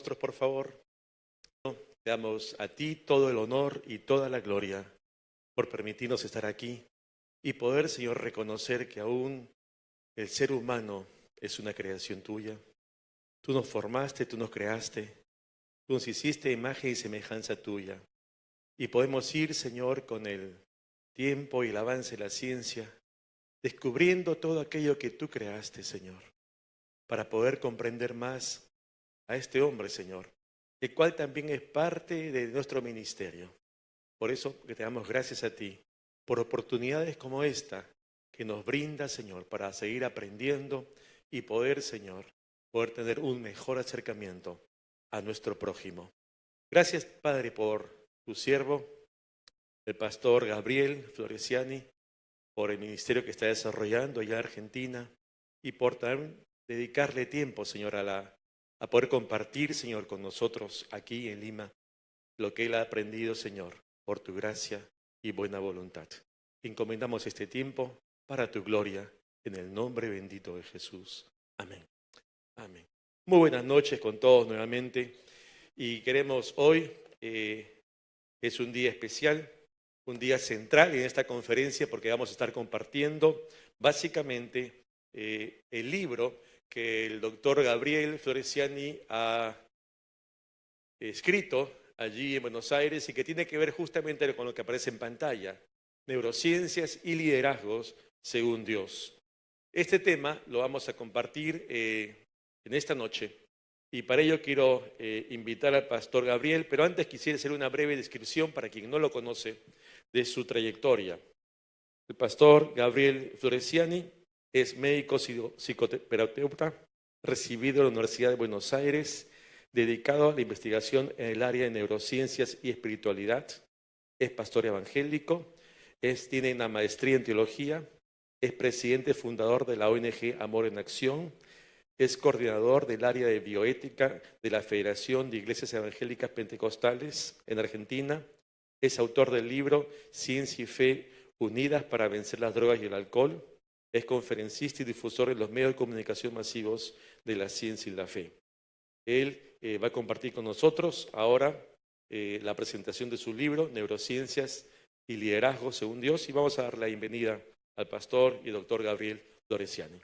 Nosotros, por favor, te damos a ti todo el honor y toda la gloria por permitirnos estar aquí y poder, Señor, reconocer que aún el ser humano es una creación tuya. Tú nos formaste, tú nos creaste, tú nos hiciste imagen y semejanza tuya. Y podemos ir, Señor, con el tiempo y el avance de la ciencia, descubriendo todo aquello que tú creaste, Señor, para poder comprender más a este hombre, Señor, el cual también es parte de nuestro ministerio. Por eso que te damos gracias a ti, por oportunidades como esta que nos brinda, Señor, para seguir aprendiendo y poder, Señor, poder tener un mejor acercamiento a nuestro prójimo. Gracias, Padre, por tu siervo, el pastor Gabriel Floresiani, por el ministerio que está desarrollando allá en Argentina y por también dedicarle tiempo, Señor, a poder compartir, Señor, con nosotros aquí en Lima lo que él ha aprendido, Señor, por tu gracia y buena voluntad. Encomendamos este tiempo para tu gloria, en el nombre bendito de Jesús. Amén. Amén. Muy buenas noches con todos nuevamente. Y queremos hoy, es un día especial, un día central en esta conferencia porque vamos a estar compartiendo básicamente el libro que el doctor Gabriel Floresiani ha escrito allí en Buenos Aires y que tiene que ver justamente con lo que aparece en pantalla, neurociencias y liderazgos según Dios. Este tema lo vamos a compartir en esta noche y para ello quiero invitar al pastor Gabriel, pero antes quisiera hacer una breve descripción para quien no lo conoce de su trayectoria. El pastor Gabriel Floresiani es médico psicoterapeuta, recibido en la Universidad de Buenos Aires, dedicado a la investigación en el área de neurociencias y espiritualidad. Es pastor evangélico, tiene una maestría en teología, es presidente fundador de la ONG Amor en Acción, es coordinador del área de bioética de la Federación de Iglesias Evangélicas Pentecostales en Argentina, es autor del libro Ciencia y Fe Unidas para vencer las drogas y el alcohol, es conferencista y difusor en los medios de comunicación masivos de la ciencia y la fe. Él va a compartir con nosotros ahora la presentación de su libro, Neurociencias y Liderazgo según Dios, y vamos a dar la bienvenida al pastor y doctor Gabriel Floresiani.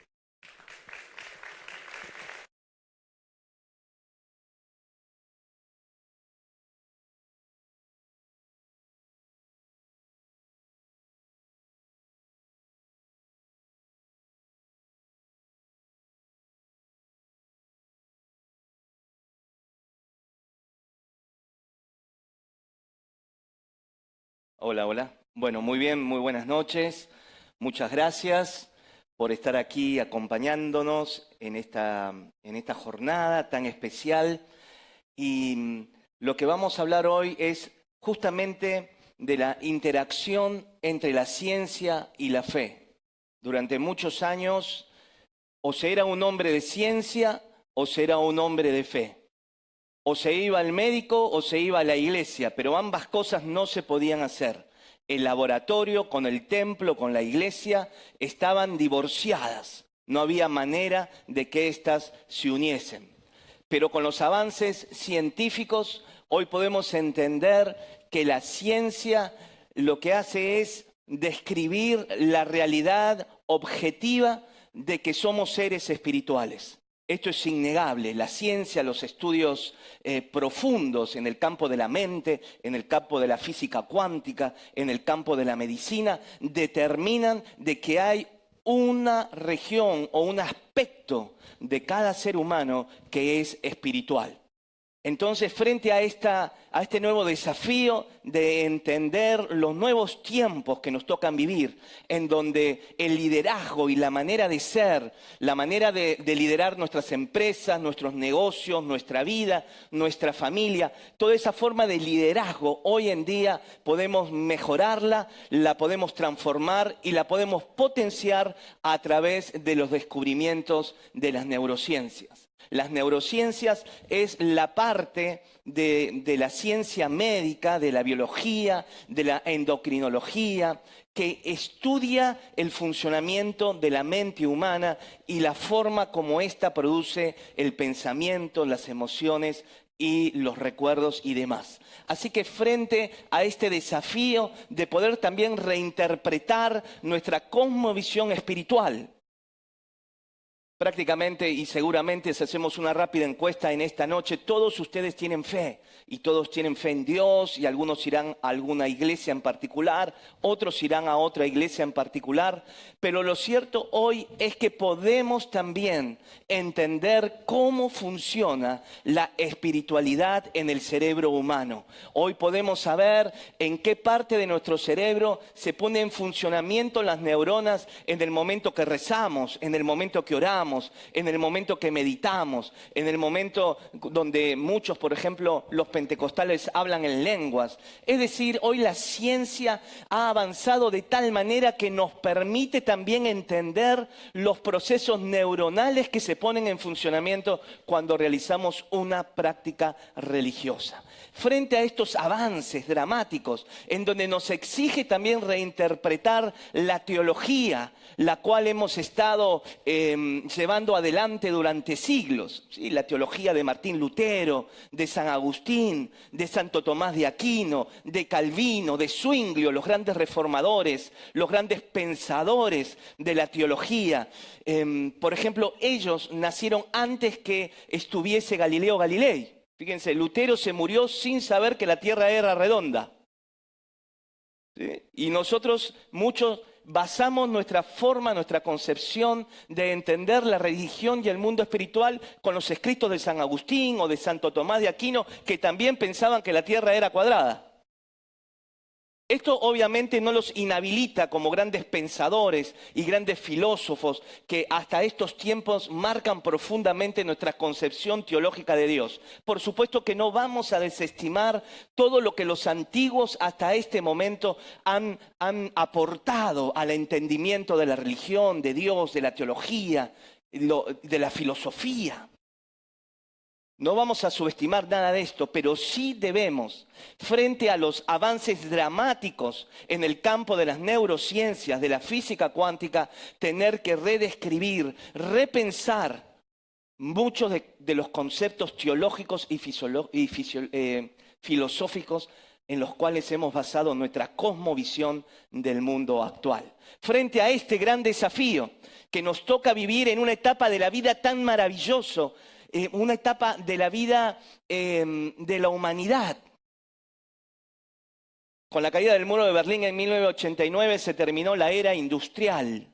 Hola, hola. Bueno, muy bien, muy buenas noches. Muchas gracias por estar aquí acompañándonos en esta jornada tan especial. Y lo que vamos a hablar hoy es justamente de la interacción entre la ciencia y la fe. Durante muchos años, o se era un hombre de ciencia o se era un hombre de fe. O se iba al médico o se iba a la iglesia, pero ambas cosas no se podían hacer. El laboratorio con el templo, con la iglesia, estaban divorciadas. No había manera de que éstas se uniesen. Pero con los avances científicos, hoy podemos entender que la ciencia lo que hace es describir la realidad objetiva de que somos seres espirituales. Esto es innegable. La ciencia, los estudios profundos en el campo de la mente, en el campo de la física cuántica, en el campo de la medicina, determinan de que hay una región o un aspecto de cada ser humano que es espiritual. Entonces, frente a este nuevo desafío de entender los nuevos tiempos que nos tocan vivir, en donde el liderazgo y la manera de ser, la manera de liderar nuestras empresas, nuestros negocios, nuestra vida, nuestra familia, toda esa forma de liderazgo hoy en día podemos mejorarla, la podemos transformar y la podemos potenciar a través de los descubrimientos de las neurociencias. Las neurociencias es la parte de la ciencia médica, de la biología, de la endocrinología, que estudia el funcionamiento de la mente humana y la forma como ésta produce el pensamiento, las emociones y los recuerdos y demás. Así que frente a este desafío de poder también reinterpretar nuestra cosmovisión espiritual, prácticamente y seguramente si hacemos una rápida encuesta en esta noche, todos ustedes tienen fe y todos tienen fe en Dios y algunos irán a alguna iglesia en particular, otros irán a otra iglesia en particular, pero lo cierto hoy es que podemos también entender cómo funciona la espiritualidad en el cerebro humano. Hoy podemos saber en qué parte de nuestro cerebro se pone en funcionamiento las neuronas en el momento que rezamos, en el momento que oramos, en el momento que meditamos, en el momento donde muchos, por ejemplo, los pentecostales hablan en lenguas. Es decir, hoy la ciencia ha avanzado de tal manera que nos permite también entender los procesos neuronales que se ponen en funcionamiento cuando realizamos una práctica religiosa. Frente a estos avances dramáticos, en donde nos exige también reinterpretar la teología, la cual hemos estado llevando adelante durante siglos, ¿sí? La teología de Martín Lutero, de San Agustín, de Santo Tomás de Aquino, de Calvino, de Zwinglio, los grandes reformadores, los grandes pensadores de la teología. Por ejemplo, ellos nacieron antes que estuviese Galileo Galilei. Fíjense, Lutero se murió sin saber que la Tierra era redonda. ¿Sí? Y nosotros, muchos, basamos nuestra forma, nuestra concepción de entender la religión y el mundo espiritual con los escritos de San Agustín o de Santo Tomás de Aquino, que también pensaban que la Tierra era cuadrada. Esto obviamente no los inhabilita como grandes pensadores y grandes filósofos que hasta estos tiempos marcan profundamente nuestra concepción teológica de Dios. Por supuesto que no vamos a desestimar todo lo que los antiguos hasta este momento han aportado al entendimiento de la religión, de Dios, de la teología, de la filosofía. No vamos a subestimar nada de esto, pero sí debemos, frente a los avances dramáticos en el campo de las neurociencias, de la física cuántica, tener que redescribir, repensar muchos de los conceptos teológicos y filosóficos en los cuales hemos basado nuestra cosmovisión del mundo actual. Frente a este gran desafío que nos toca vivir en una etapa de la vida tan maravillosa, una etapa de la vida de la humanidad. Con la caída del muro de Berlín en 1989 se terminó la era industrial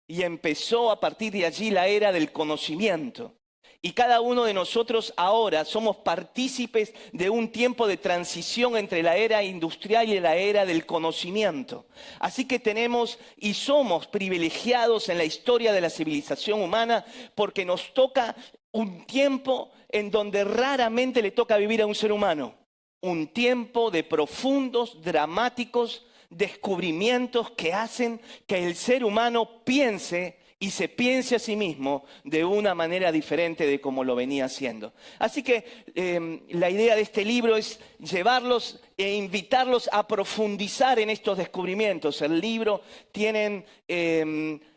y empezó a partir de allí la era del conocimiento. Y cada uno de nosotros ahora somos partícipes de un tiempo de transición entre la era industrial y la era del conocimiento. Así que tenemos y somos privilegiados en la historia de la civilización humana porque nos toca un tiempo en donde raramente le toca vivir a un ser humano. Un tiempo de profundos, dramáticos descubrimientos que hacen que el ser humano piense y se piense a sí mismo de una manera diferente de como lo venía haciendo. Así que la idea de este libro es llevarlos e invitarlos a profundizar en estos descubrimientos. El libro tiene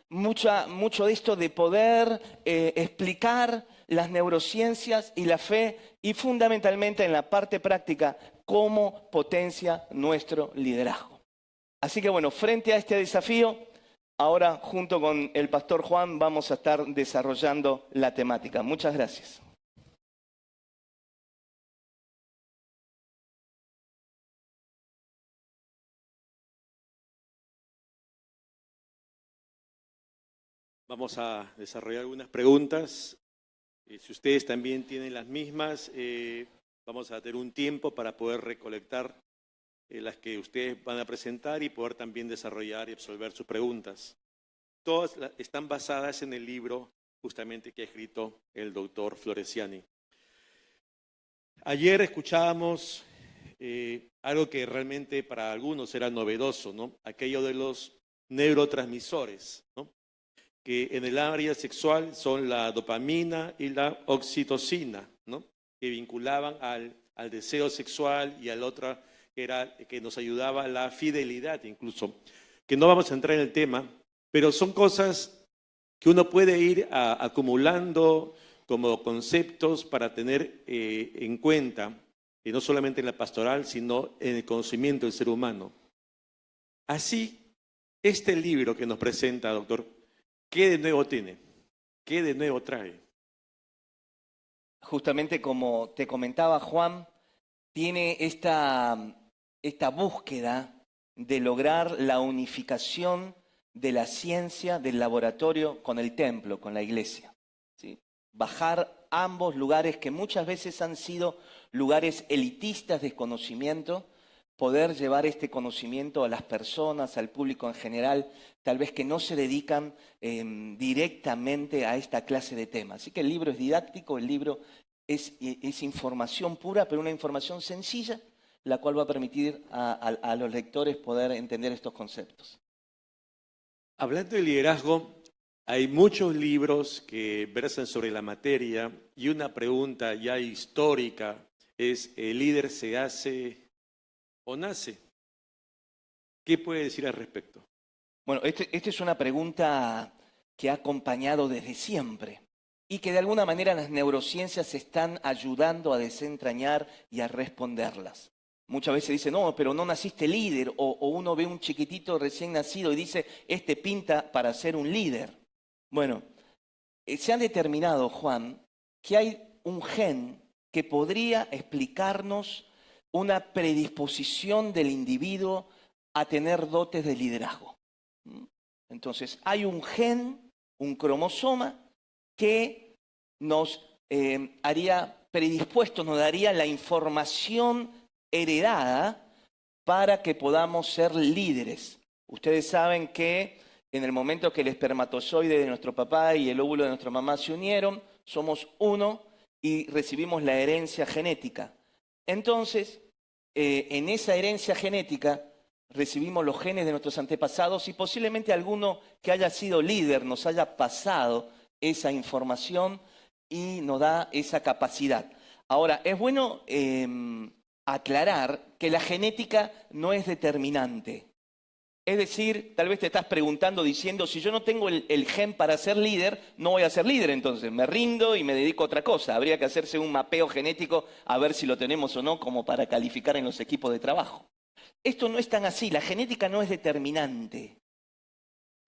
mucho de esto de poder explicar las neurociencias y la fe y fundamentalmente en la parte práctica cómo potencia nuestro liderazgo. Así que bueno, frente a este desafío, ahora junto con el pastor Juan vamos a estar desarrollando la temática. Muchas gracias. Vamos a desarrollar algunas preguntas. Si ustedes también tienen las mismas, vamos a tener un tiempo para poder recolectar las que ustedes van a presentar y poder también desarrollar y absolver sus preguntas. Todas están basadas en el libro justamente que ha escrito el doctor Floresiani. Ayer escuchábamos algo que realmente para algunos era novedoso, ¿no? Aquello de los neurotransmisores, ¿no? Que en el área sexual son la dopamina y la oxitocina, ¿no? Que vinculaban al deseo sexual y al otro que nos ayudaba a la fidelidad incluso. Que no vamos a entrar en el tema, pero son cosas que uno puede ir acumulando como conceptos para tener en cuenta, y no solamente en la pastoral, sino en el conocimiento del ser humano. Así, este libro que nos presenta, doctor, ¿qué de nuevo tiene? ¿Qué de nuevo trae? Justamente como te comentaba Juan, tiene esta búsqueda de lograr la unificación de la ciencia del laboratorio con el templo, con la iglesia, ¿sí? Bajar ambos lugares que muchas veces han sido lugares elitistas de conocimiento, poder llevar este conocimiento a las personas, al público en general, tal vez que no se dedican directamente a esta clase de temas. Así que el libro es didáctico, el libro es información pura, pero una información sencilla, la cual va a permitir a los lectores poder entender estos conceptos. Hablando de liderazgo, hay muchos libros que versan sobre la materia y una pregunta ya histórica es, ¿el líder se hace o nace? ¿Qué puede decir al respecto? Bueno, esta es una pregunta que ha acompañado desde siempre y que de alguna manera las neurociencias están ayudando a desentrañar y a responderlas. Muchas veces dicen, no, pero no naciste líder, o uno ve un chiquitito recién nacido y dice, este pinta para ser un líder. Bueno, se ha determinado, Juan, que hay un gen que podría explicarnos una predisposición del individuo a tener dotes de liderazgo. Entonces, hay un gen, un cromosoma, que nos haría predispuestos, nos daría la información heredada para que podamos ser líderes. Ustedes saben que en el momento que el espermatozoide de nuestro papá y el óvulo de nuestra mamá se unieron, somos uno y recibimos la herencia genética. Entonces, en esa herencia genética recibimos los genes de nuestros antepasados y posiblemente alguno que haya sido líder nos haya pasado esa información y nos da esa capacidad. Ahora, es bueno aclarar que la genética no es determinante. Es decir, tal vez te estás preguntando diciendo, si yo no tengo el gen para ser líder, no voy a ser líder, entonces me rindo y me dedico a otra cosa. Habría que hacerse un mapeo genético a ver si lo tenemos o no como para calificar en los equipos de trabajo. Esto no es tan así, la genética no es determinante.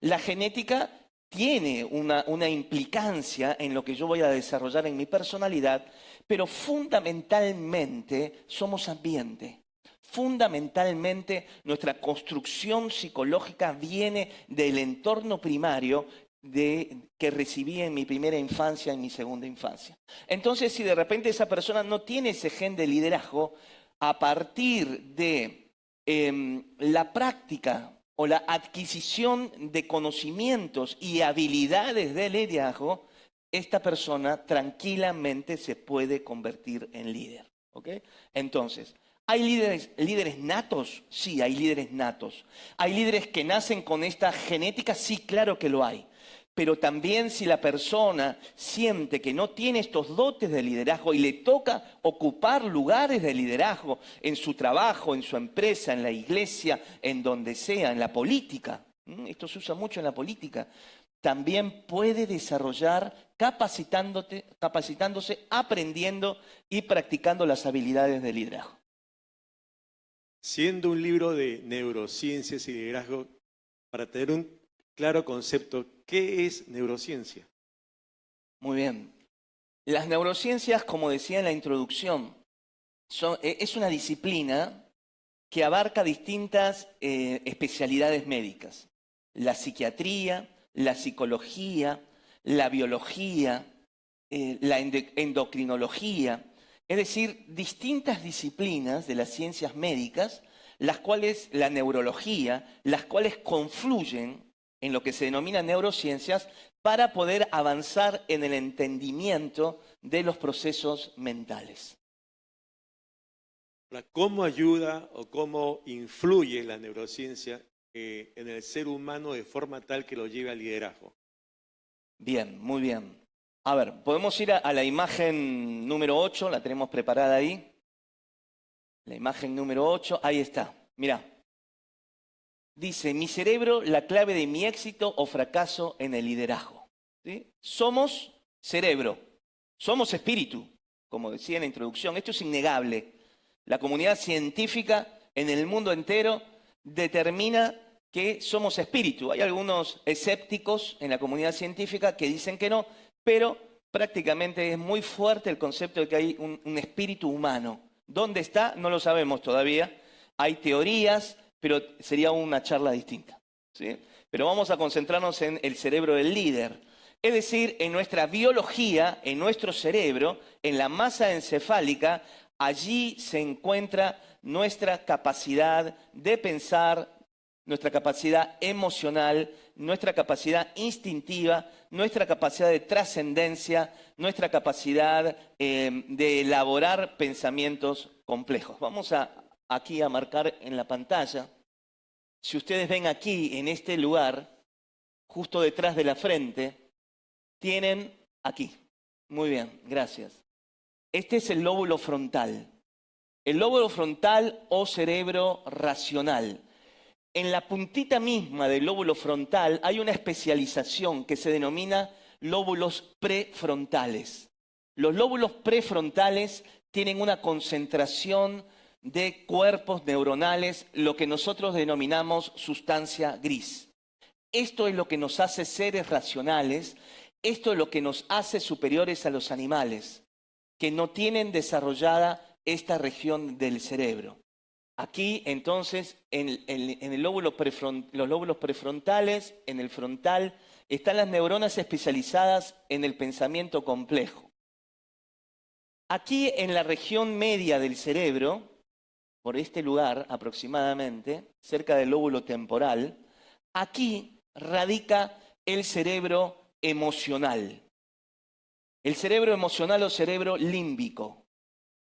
La genética tiene una implicancia en lo que yo voy a desarrollar en mi personalidad, pero fundamentalmente somos ambiente. Fundamentalmente nuestra construcción psicológica viene del entorno primario que recibí en mi primera infancia, en mi segunda infancia. Entonces, si de repente esa persona no tiene ese gen de liderazgo, a partir de la práctica o la adquisición de conocimientos y habilidades de liderazgo, esta persona tranquilamente se puede convertir en líder. ¿Ok? Entonces, ¿hay líderes natos? Sí, hay líderes natos. ¿Hay líderes que nacen con esta genética? Sí, claro que lo hay. Pero también si la persona siente que no tiene estos dotes de liderazgo y le toca ocupar lugares de liderazgo en su trabajo, en su empresa, en la iglesia, en donde sea, en la política, esto se usa mucho en la política, también puede desarrollar capacitándose, aprendiendo y practicando las habilidades de liderazgo. Siendo un libro de neurociencias y liderazgo, para tener un claro concepto, ¿qué es neurociencia? Muy bien. Las neurociencias, como decía en la introducción, es una disciplina que abarca distintas especialidades médicas. La psiquiatría, la psicología, la biología, la endocrinología, es decir, distintas disciplinas de las ciencias médicas, las cuales, la neurología, las cuales confluyen en lo que se denomina neurociencias para poder avanzar en el entendimiento de los procesos mentales. ¿Cómo ayuda o cómo influye la neurociencia en el ser humano de forma tal que lo lleve al liderazgo? Bien, muy bien. A ver, podemos ir a la imagen número 8, la tenemos preparada ahí. La imagen número 8, ahí está. Mirá. Dice, mi cerebro, la clave de mi éxito o fracaso en el liderazgo. ¿Sí? Somos cerebro, Somos espíritu, como decía en la introducción. Esto es innegable. La comunidad científica en el mundo entero determina que somos espíritu. Hay algunos escépticos en la comunidad científica que dicen que no, pero prácticamente es muy fuerte el concepto de que hay un espíritu humano. ¿Dónde está? No lo sabemos todavía. Hay teorías, pero sería una charla distinta, ¿sí? Pero vamos a concentrarnos en el cerebro del líder. Es decir, en nuestra biología, en nuestro cerebro, en la masa encefálica, allí se encuentra nuestra capacidad de pensar, nuestra capacidad emocional, nuestra capacidad instintiva, nuestra capacidad de trascendencia, nuestra capacidad de elaborar pensamientos complejos. Vamos aquí a marcar en la pantalla. Si ustedes ven aquí, en este lugar, justo detrás de la frente, tienen aquí. Muy bien, gracias. Este es el lóbulo frontal. El lóbulo frontal o cerebro racional. En la puntita misma del lóbulo frontal hay una especialización que se denomina lóbulos prefrontales. Los lóbulos prefrontales tienen una concentración de cuerpos neuronales, lo que nosotros denominamos sustancia gris. Esto es lo que nos hace seres racionales, esto es lo que nos hace superiores a los animales, que no tienen desarrollada esta región del cerebro. Aquí, entonces, en el lóbulo los lóbulos prefrontales, en el frontal, están las neuronas especializadas en el pensamiento complejo. Aquí, en la región media del cerebro, por este lugar aproximadamente, cerca del lóbulo temporal, aquí radica el cerebro emocional. El cerebro emocional o cerebro límbico.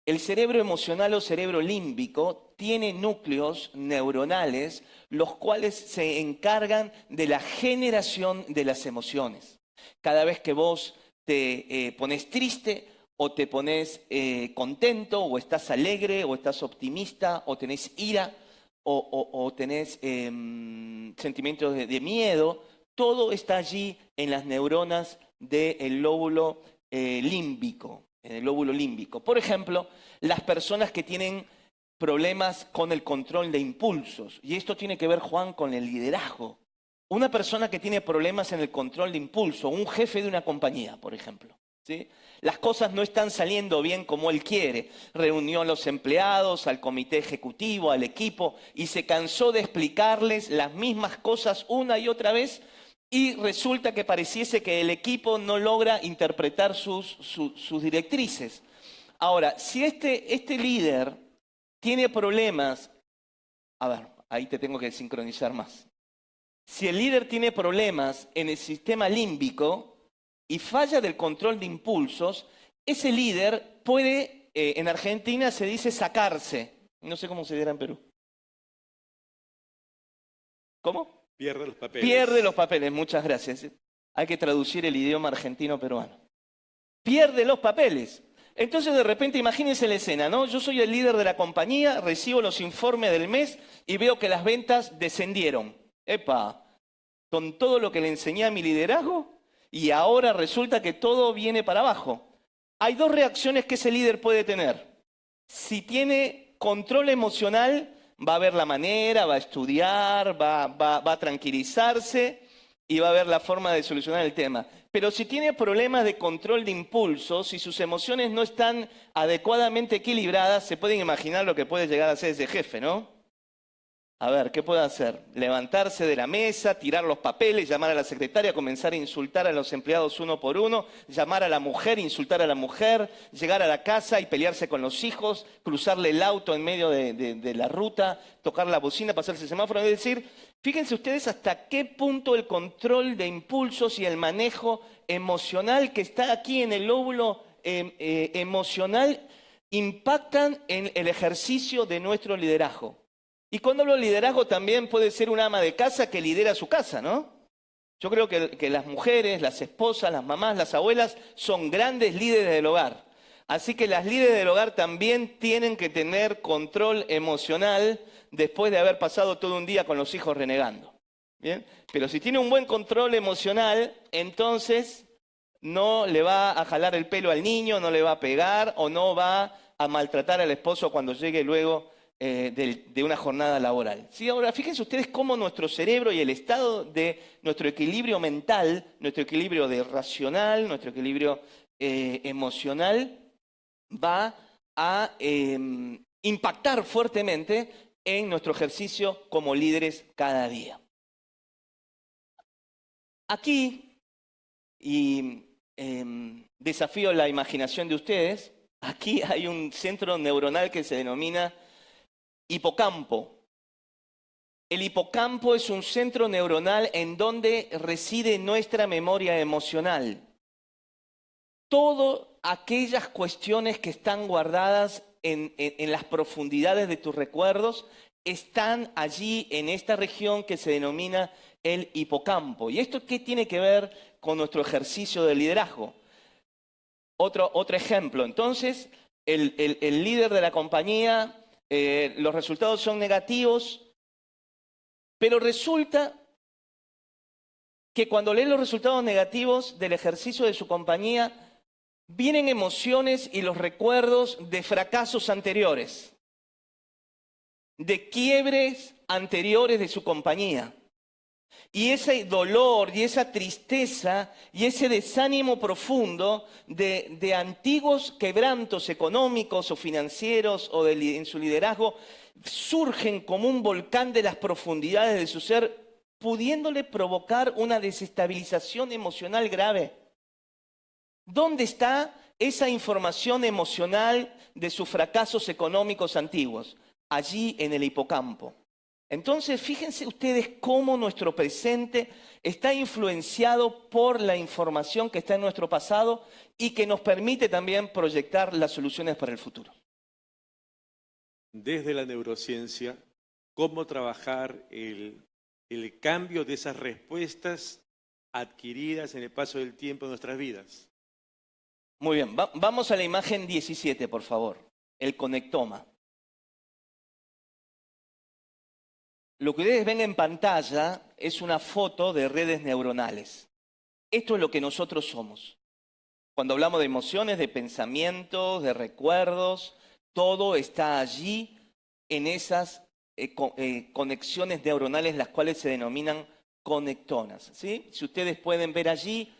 El cerebro emocional o cerebro límbico tiene núcleos neuronales, los cuales se encargan de la generación de las emociones. Cada vez que vos te pones triste o te pones contento o estás alegre o estás optimista o tenés ira o tenés sentimientos de miedo, todo está allí en las neuronas del lóbulo límbico. En el lóbulo límbico. Por ejemplo, las personas que tienen problemas con el control de impulsos. Y esto tiene que ver, Juan, con el liderazgo. Una persona que tiene problemas en el control de impulso, un jefe de una compañía, por ejemplo, ¿sí? Las cosas no están saliendo bien como él quiere. Reunió a los empleados, al comité ejecutivo, al equipo, y se cansó de explicarles las mismas cosas una y otra vez. Y resulta que pareciese que el equipo no logra interpretar sus directrices. Ahora, si este líder tiene problemas, a ver, ahí te tengo que sincronizar más. Si el líder tiene problemas en el sistema límbico y falla del control de impulsos, ese líder puede, en Argentina se dice sacarse. No sé cómo se dirá en Perú. ¿Cómo? Pierde los papeles. Pierde los papeles, muchas gracias. Hay que traducir el idioma argentino-peruano. Pierde los papeles. Entonces de repente imagínense la escena, ¿no? Yo soy el líder de la compañía, recibo los informes del mes y veo que las ventas descendieron. ¡Epa! Con todo lo que le enseñé a mi liderazgo y ahora resulta que todo viene para abajo. Hay dos reacciones que ese líder puede tener. Si tiene control emocional, va a ver la manera, va a estudiar, va a tranquilizarse y va a ver la forma de solucionar el tema. Pero si tiene problemas de control de impulsos, si sus emociones no están adecuadamente equilibradas, se pueden imaginar lo que puede llegar a ser ese jefe, ¿no? A ver, ¿qué puede hacer? Levantarse de la mesa, tirar los papeles, llamar a la secretaria, comenzar a insultar a los empleados uno por uno, llamar a la mujer, insultar a la mujer, llegar a la casa y pelearse con los hijos, cruzarle el auto en medio de la ruta, tocar la bocina, pasarse el semáforo. Es decir, fíjense ustedes hasta qué punto el control de impulsos y el manejo emocional que está aquí en el lóbulo emocional impactan en el ejercicio de nuestro liderazgo. Y cuando hablo de liderazgo también puede ser una ama de casa que lidera su casa, ¿no? Yo creo que las mujeres, las esposas, las mamás, las abuelas son grandes líderes del hogar. Así que las líderes del hogar también tienen que tener control emocional después de haber pasado todo un día con los hijos renegando. ¿Bien? Pero si tiene un buen control emocional, entonces no le va a jalar el pelo al niño, no le va a pegar o no va a maltratar al esposo cuando llegue luego de una jornada laboral. ¿Sí? Ahora, fíjense ustedes cómo nuestro cerebro y el estado de nuestro equilibrio mental, nuestro equilibrio racional, nuestro equilibrio emocional, va a impactar fuertemente en nuestro ejercicio como líderes cada día. Aquí, y desafío la imaginación de ustedes, aquí hay un centro neuronal que se denomina hipocampo. El hipocampo es un centro neuronal en donde reside nuestra memoria emocional. Todas aquellas cuestiones que están guardadas en las profundidades de tus recuerdos están allí en esta región que se denomina el hipocampo. ¿Y esto qué tiene que ver con nuestro ejercicio de liderazgo? Otro ejemplo. Entonces, el líder de la compañía, los resultados son negativos, pero resulta que cuando lee los resultados negativos del ejercicio de su compañía, vienen emociones y los recuerdos de fracasos anteriores, de quiebres anteriores de su compañía. Y ese dolor y esa tristeza y ese desánimo profundo de antiguos quebrantos económicos o financieros o en su liderazgo surgen como un volcán de las profundidades de su ser, pudiéndole provocar una desestabilización emocional grave. ¿Dónde está esa información emocional de sus fracasos económicos antiguos? Allí en el hipocampo. Entonces, fíjense ustedes cómo nuestro presente está influenciado por la información que está en nuestro pasado y que nos permite también proyectar las soluciones para el futuro. Desde la neurociencia, ¿cómo trabajar el cambio de esas respuestas adquiridas en el paso del tiempo en nuestras vidas? Muy bien, vamos a la imagen 17, por favor, el conectoma. Lo que ustedes ven en pantalla es una foto de redes neuronales. Esto es lo que nosotros somos. Cuando hablamos de emociones, de pensamientos, de recuerdos, todo está allí en esas conexiones neuronales, las cuales se denominan conectonas, ¿sí? Si ustedes pueden ver allí,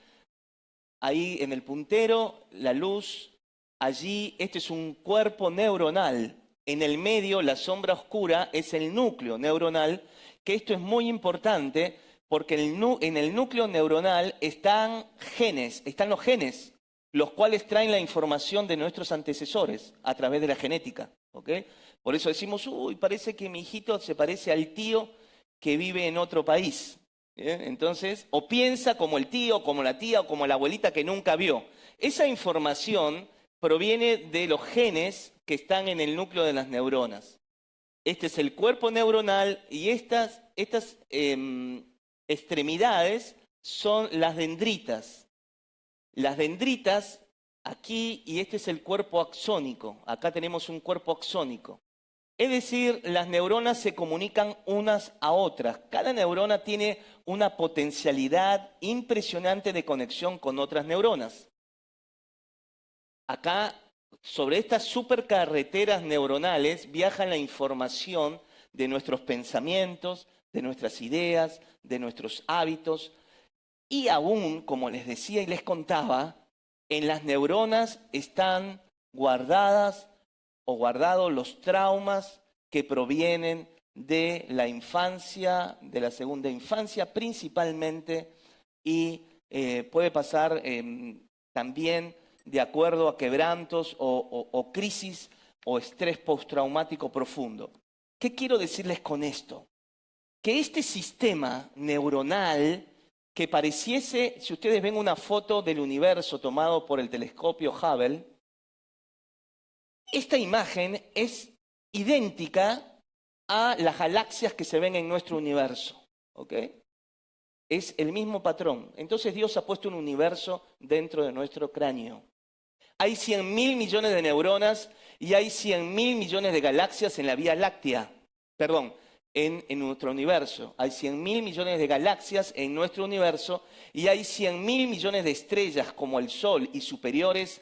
ahí en el puntero, la luz, allí, este es un cuerpo neuronal. En el medio, la sombra oscura es el núcleo neuronal, que esto es muy importante porque en el núcleo neuronal están los genes, los cuales traen la información de nuestros antecesores a través de la genética. ¿Okay? Por eso decimos, uy, parece que mi hijito se parece al tío que vive en otro país. ¿Bien? Entonces, o piensa como el tío, como la tía o como la abuelita que nunca vio. Esa información proviene de los genes que están en el núcleo de las neuronas. Este es el cuerpo neuronal y estas extremidades son las dendritas. Las dendritas aquí, y este es el cuerpo axónico. Acá tenemos un cuerpo axónico. Es decir, las neuronas se comunican unas a otras. Cada neurona tiene una potencialidad impresionante de conexión con otras neuronas. Acá, sobre estas supercarreteras neuronales, viaja la información de nuestros pensamientos, de nuestras ideas, de nuestros hábitos. Y aún, como les decía y les contaba, en las neuronas están guardados los traumas que provienen de la infancia, de la segunda infancia principalmente, y puede pasar también de acuerdo a quebrantos o crisis o estrés postraumático profundo. ¿Qué quiero decirles con esto? Que este sistema neuronal que pareciese, si ustedes ven una foto del universo tomado por el telescopio Hubble, esta imagen es idéntica a las galaxias que se ven en nuestro universo. ¿Ok? Es el mismo patrón. Entonces Dios ha puesto un universo dentro de nuestro cráneo. Hay 100.000 millones de neuronas y hay 100.000 millones de galaxias en la Vía Láctea. Perdón, en nuestro universo. Hay 100.000 millones de galaxias en nuestro universo y hay 100.000 millones de estrellas como el Sol y superiores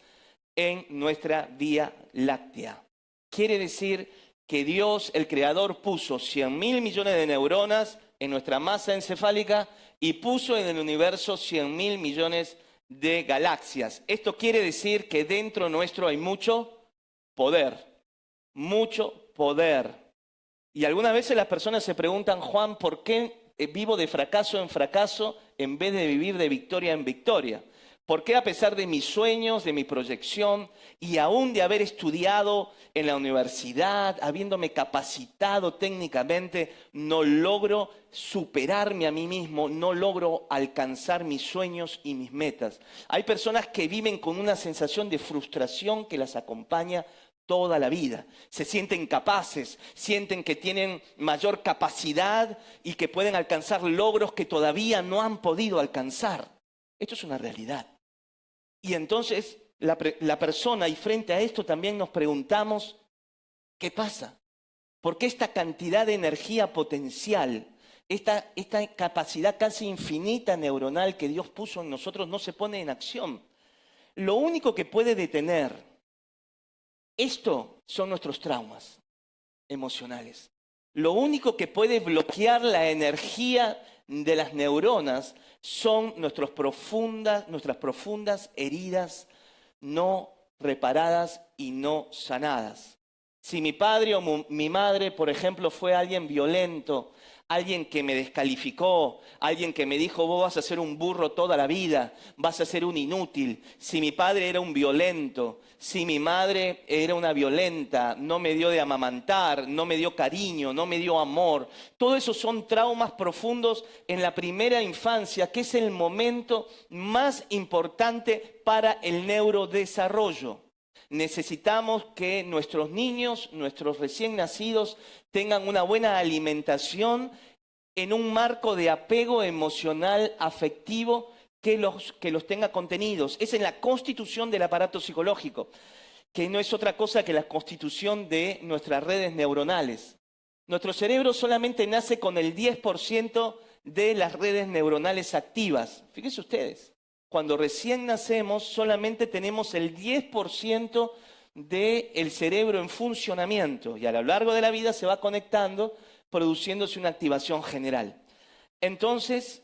en nuestra Vía Láctea. Quiere decir que Dios, el Creador, puso 100.000 millones de neuronas en nuestra masa encefálica y puso en el universo 100.000 millones de galaxias. Esto quiere decir que dentro nuestro hay mucho poder, mucho poder. Y algunas veces las personas se preguntan, Juan, ¿por qué vivo de fracaso en fracaso en vez de vivir de victoria en victoria? ¿Por qué a pesar de mis sueños, de mi proyección y aún de haber estudiado en la universidad, habiéndome capacitado técnicamente, no logro superarme a mí mismo, no logro alcanzar mis sueños y mis metas? Hay personas que viven con una sensación de frustración que las acompaña toda la vida. Se sienten capaces, sienten que tienen mayor capacidad y que pueden alcanzar logros que todavía no han podido alcanzar. Esto es una realidad. Y entonces la persona, y frente a esto también nos preguntamos, ¿qué pasa? ¿Por qué esta cantidad de energía potencial, esta capacidad casi infinita neuronal que Dios puso en nosotros no se pone en acción? Lo único que puede detener esto son nuestros traumas emocionales. Lo único que puede bloquear la energía de las neuronas son nuestras profundas heridas no reparadas y no sanadas. Si mi padre o mi madre, por ejemplo, fue alguien violento, alguien que me descalificó, alguien que me dijo, vos vas a ser un burro toda la vida, vas a ser un inútil. Si mi padre era un violento, si mi madre era una violenta, no me dio de amamantar, no me dio cariño, no me dio amor. Todo eso son traumas profundos en la primera infancia, que es el momento más importante para el neurodesarrollo. Necesitamos que nuestros niños, nuestros recién nacidos, tengan una buena alimentación en un marco de apego emocional, afectivo, que los tenga contenidos. Es en la constitución del aparato psicológico, que no es otra cosa que la constitución de nuestras redes neuronales. Nuestro cerebro solamente nace con el 10% de las redes neuronales activas. Fíjense ustedes. Cuando recién nacemos, solamente tenemos el 10% del cerebro en funcionamiento y a lo largo de la vida se va conectando, produciéndose una activación general. Entonces,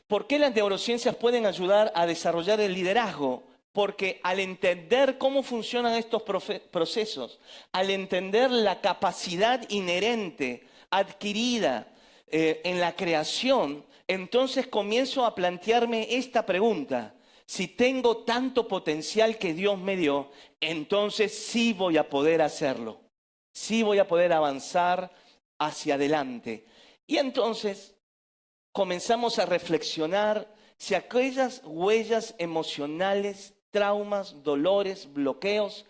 ¿por qué las neurociencias pueden ayudar a desarrollar el liderazgo? Porque al entender cómo funcionan estos procesos, al entender la capacidad inherente, adquirida en la creación, entonces comienzo a plantearme esta pregunta. Si tengo tanto potencial que Dios me dio, entonces sí voy a poder hacerlo. Sí voy a poder avanzar hacia adelante. Y entonces comenzamos a reflexionar si aquellas huellas emocionales, traumas, dolores, bloqueos,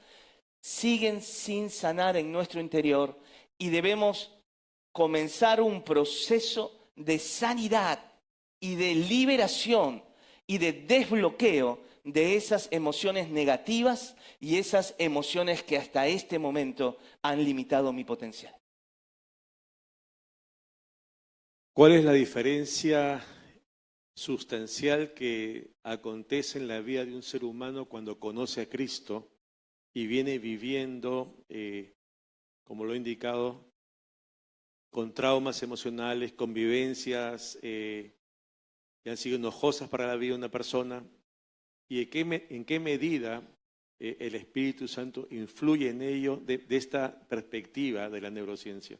siguen sin sanar en nuestro interior y debemos comenzar un proceso de sanidad y de liberación y de desbloqueo de esas emociones negativas y esas emociones que hasta este momento han limitado mi potencial. ¿Cuál es la diferencia sustancial que acontece en la vida de un ser humano cuando conoce a Cristo y viene viviendo, como lo he indicado, con traumas emocionales, convivencias que han sido enojosas para la vida de una persona? ¿Y en qué medida el Espíritu Santo influye en ello de esta perspectiva de la neurociencia?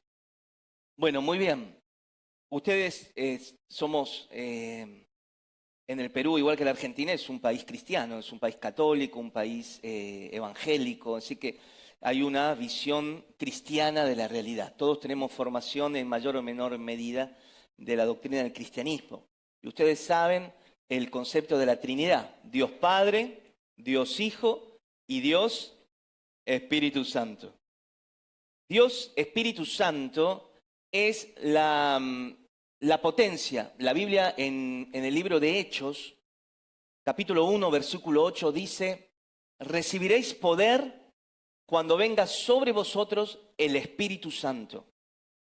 Bueno, muy bien. Ustedes somos, en el Perú, igual que la Argentina, es un país cristiano, es un país católico, un país evangélico, así que hay una visión cristiana de la realidad. Todos tenemos formación en mayor o menor medida de la doctrina del cristianismo. Y ustedes saben el concepto de la Trinidad: Dios Padre, Dios Hijo y Dios Espíritu Santo. Dios Espíritu Santo es la potencia. La Biblia en el libro de Hechos, capítulo 1, versículo 8, dice: recibiréis poder cuando venga sobre vosotros el Espíritu Santo,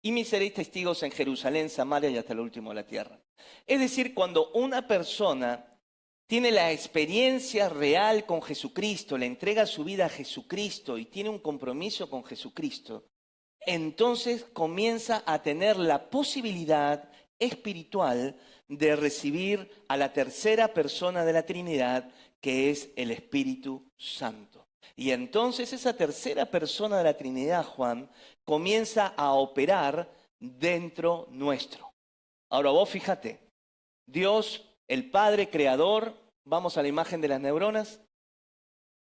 y me seréis testigos en Jerusalén, Samaria y hasta lo último de la tierra. Es decir, cuando una persona tiene la experiencia real con Jesucristo, le entrega su vida a Jesucristo y tiene un compromiso con Jesucristo, entonces comienza a tener la posibilidad espiritual de recibir a la tercera persona de la Trinidad, que es el Espíritu Santo. Y entonces esa tercera persona de la Trinidad, Juan, comienza a operar dentro nuestro. Ahora vos fíjate, Dios, el Padre Creador, vamos a la imagen de las neuronas,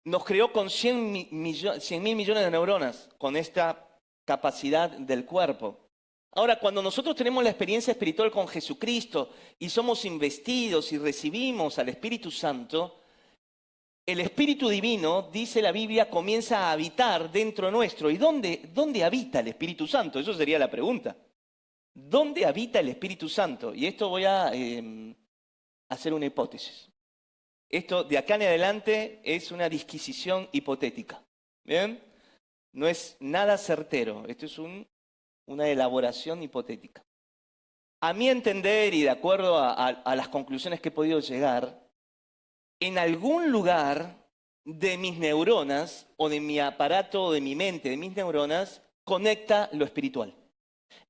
nos creó con 100 mil millones de neuronas, con esta capacidad del cuerpo. Ahora, cuando nosotros tenemos la experiencia espiritual con Jesucristo y somos investidos y recibimos al Espíritu Santo, el Espíritu Divino, dice la Biblia, comienza a habitar dentro nuestro. ¿Y dónde habita el Espíritu Santo? Eso sería la pregunta. ¿Dónde habita el Espíritu Santo? Y esto voy a hacer una hipótesis. Esto de acá en adelante es una disquisición hipotética. ¿Bien? No es nada certero. Esto es una elaboración hipotética. A mi entender y de acuerdo a las conclusiones que he podido llegar, en algún lugar de mis neuronas o de mi aparato o de mi mente, de mis neuronas, conecta lo espiritual.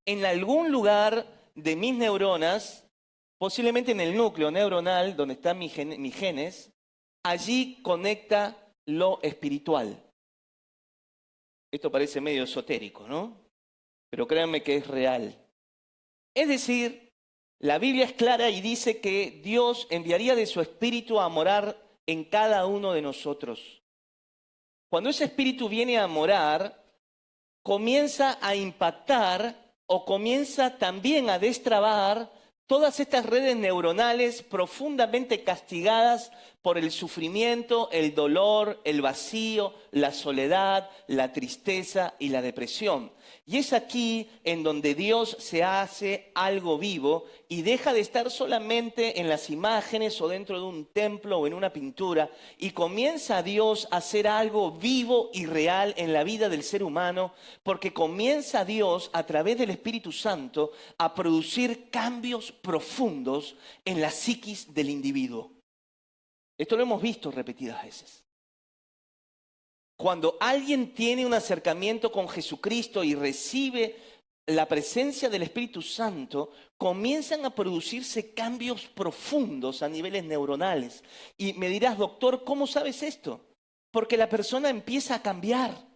En algún lugar de mis neuronas, posiblemente en el núcleo neuronal, donde están mis genes, allí conecta lo espiritual. Esto parece medio esotérico, ¿no? Pero créanme que es real. Es decir, la Biblia es clara y dice que Dios enviaría de su espíritu a morar en cada uno de nosotros. Cuando ese espíritu viene a morar, comienza a impactar o comienza también a destrabar todas estas redes neuronales profundamente castigadas por el sufrimiento, el dolor, el vacío, la soledad, la tristeza y la depresión. Y es aquí en donde Dios se hace algo vivo y deja de estar solamente en las imágenes o dentro de un templo o en una pintura y comienza Dios a hacer algo vivo y real en la vida del ser humano, porque comienza Dios a través del Espíritu Santo a producir cambios profundos en la psiquis del individuo. Esto lo hemos visto repetidas veces. Cuando alguien tiene un acercamiento con Jesucristo y recibe la presencia del Espíritu Santo, comienzan a producirse cambios profundos a niveles neuronales. Y me dirás, doctor, ¿cómo sabes esto? Porque la persona empieza a cambiar,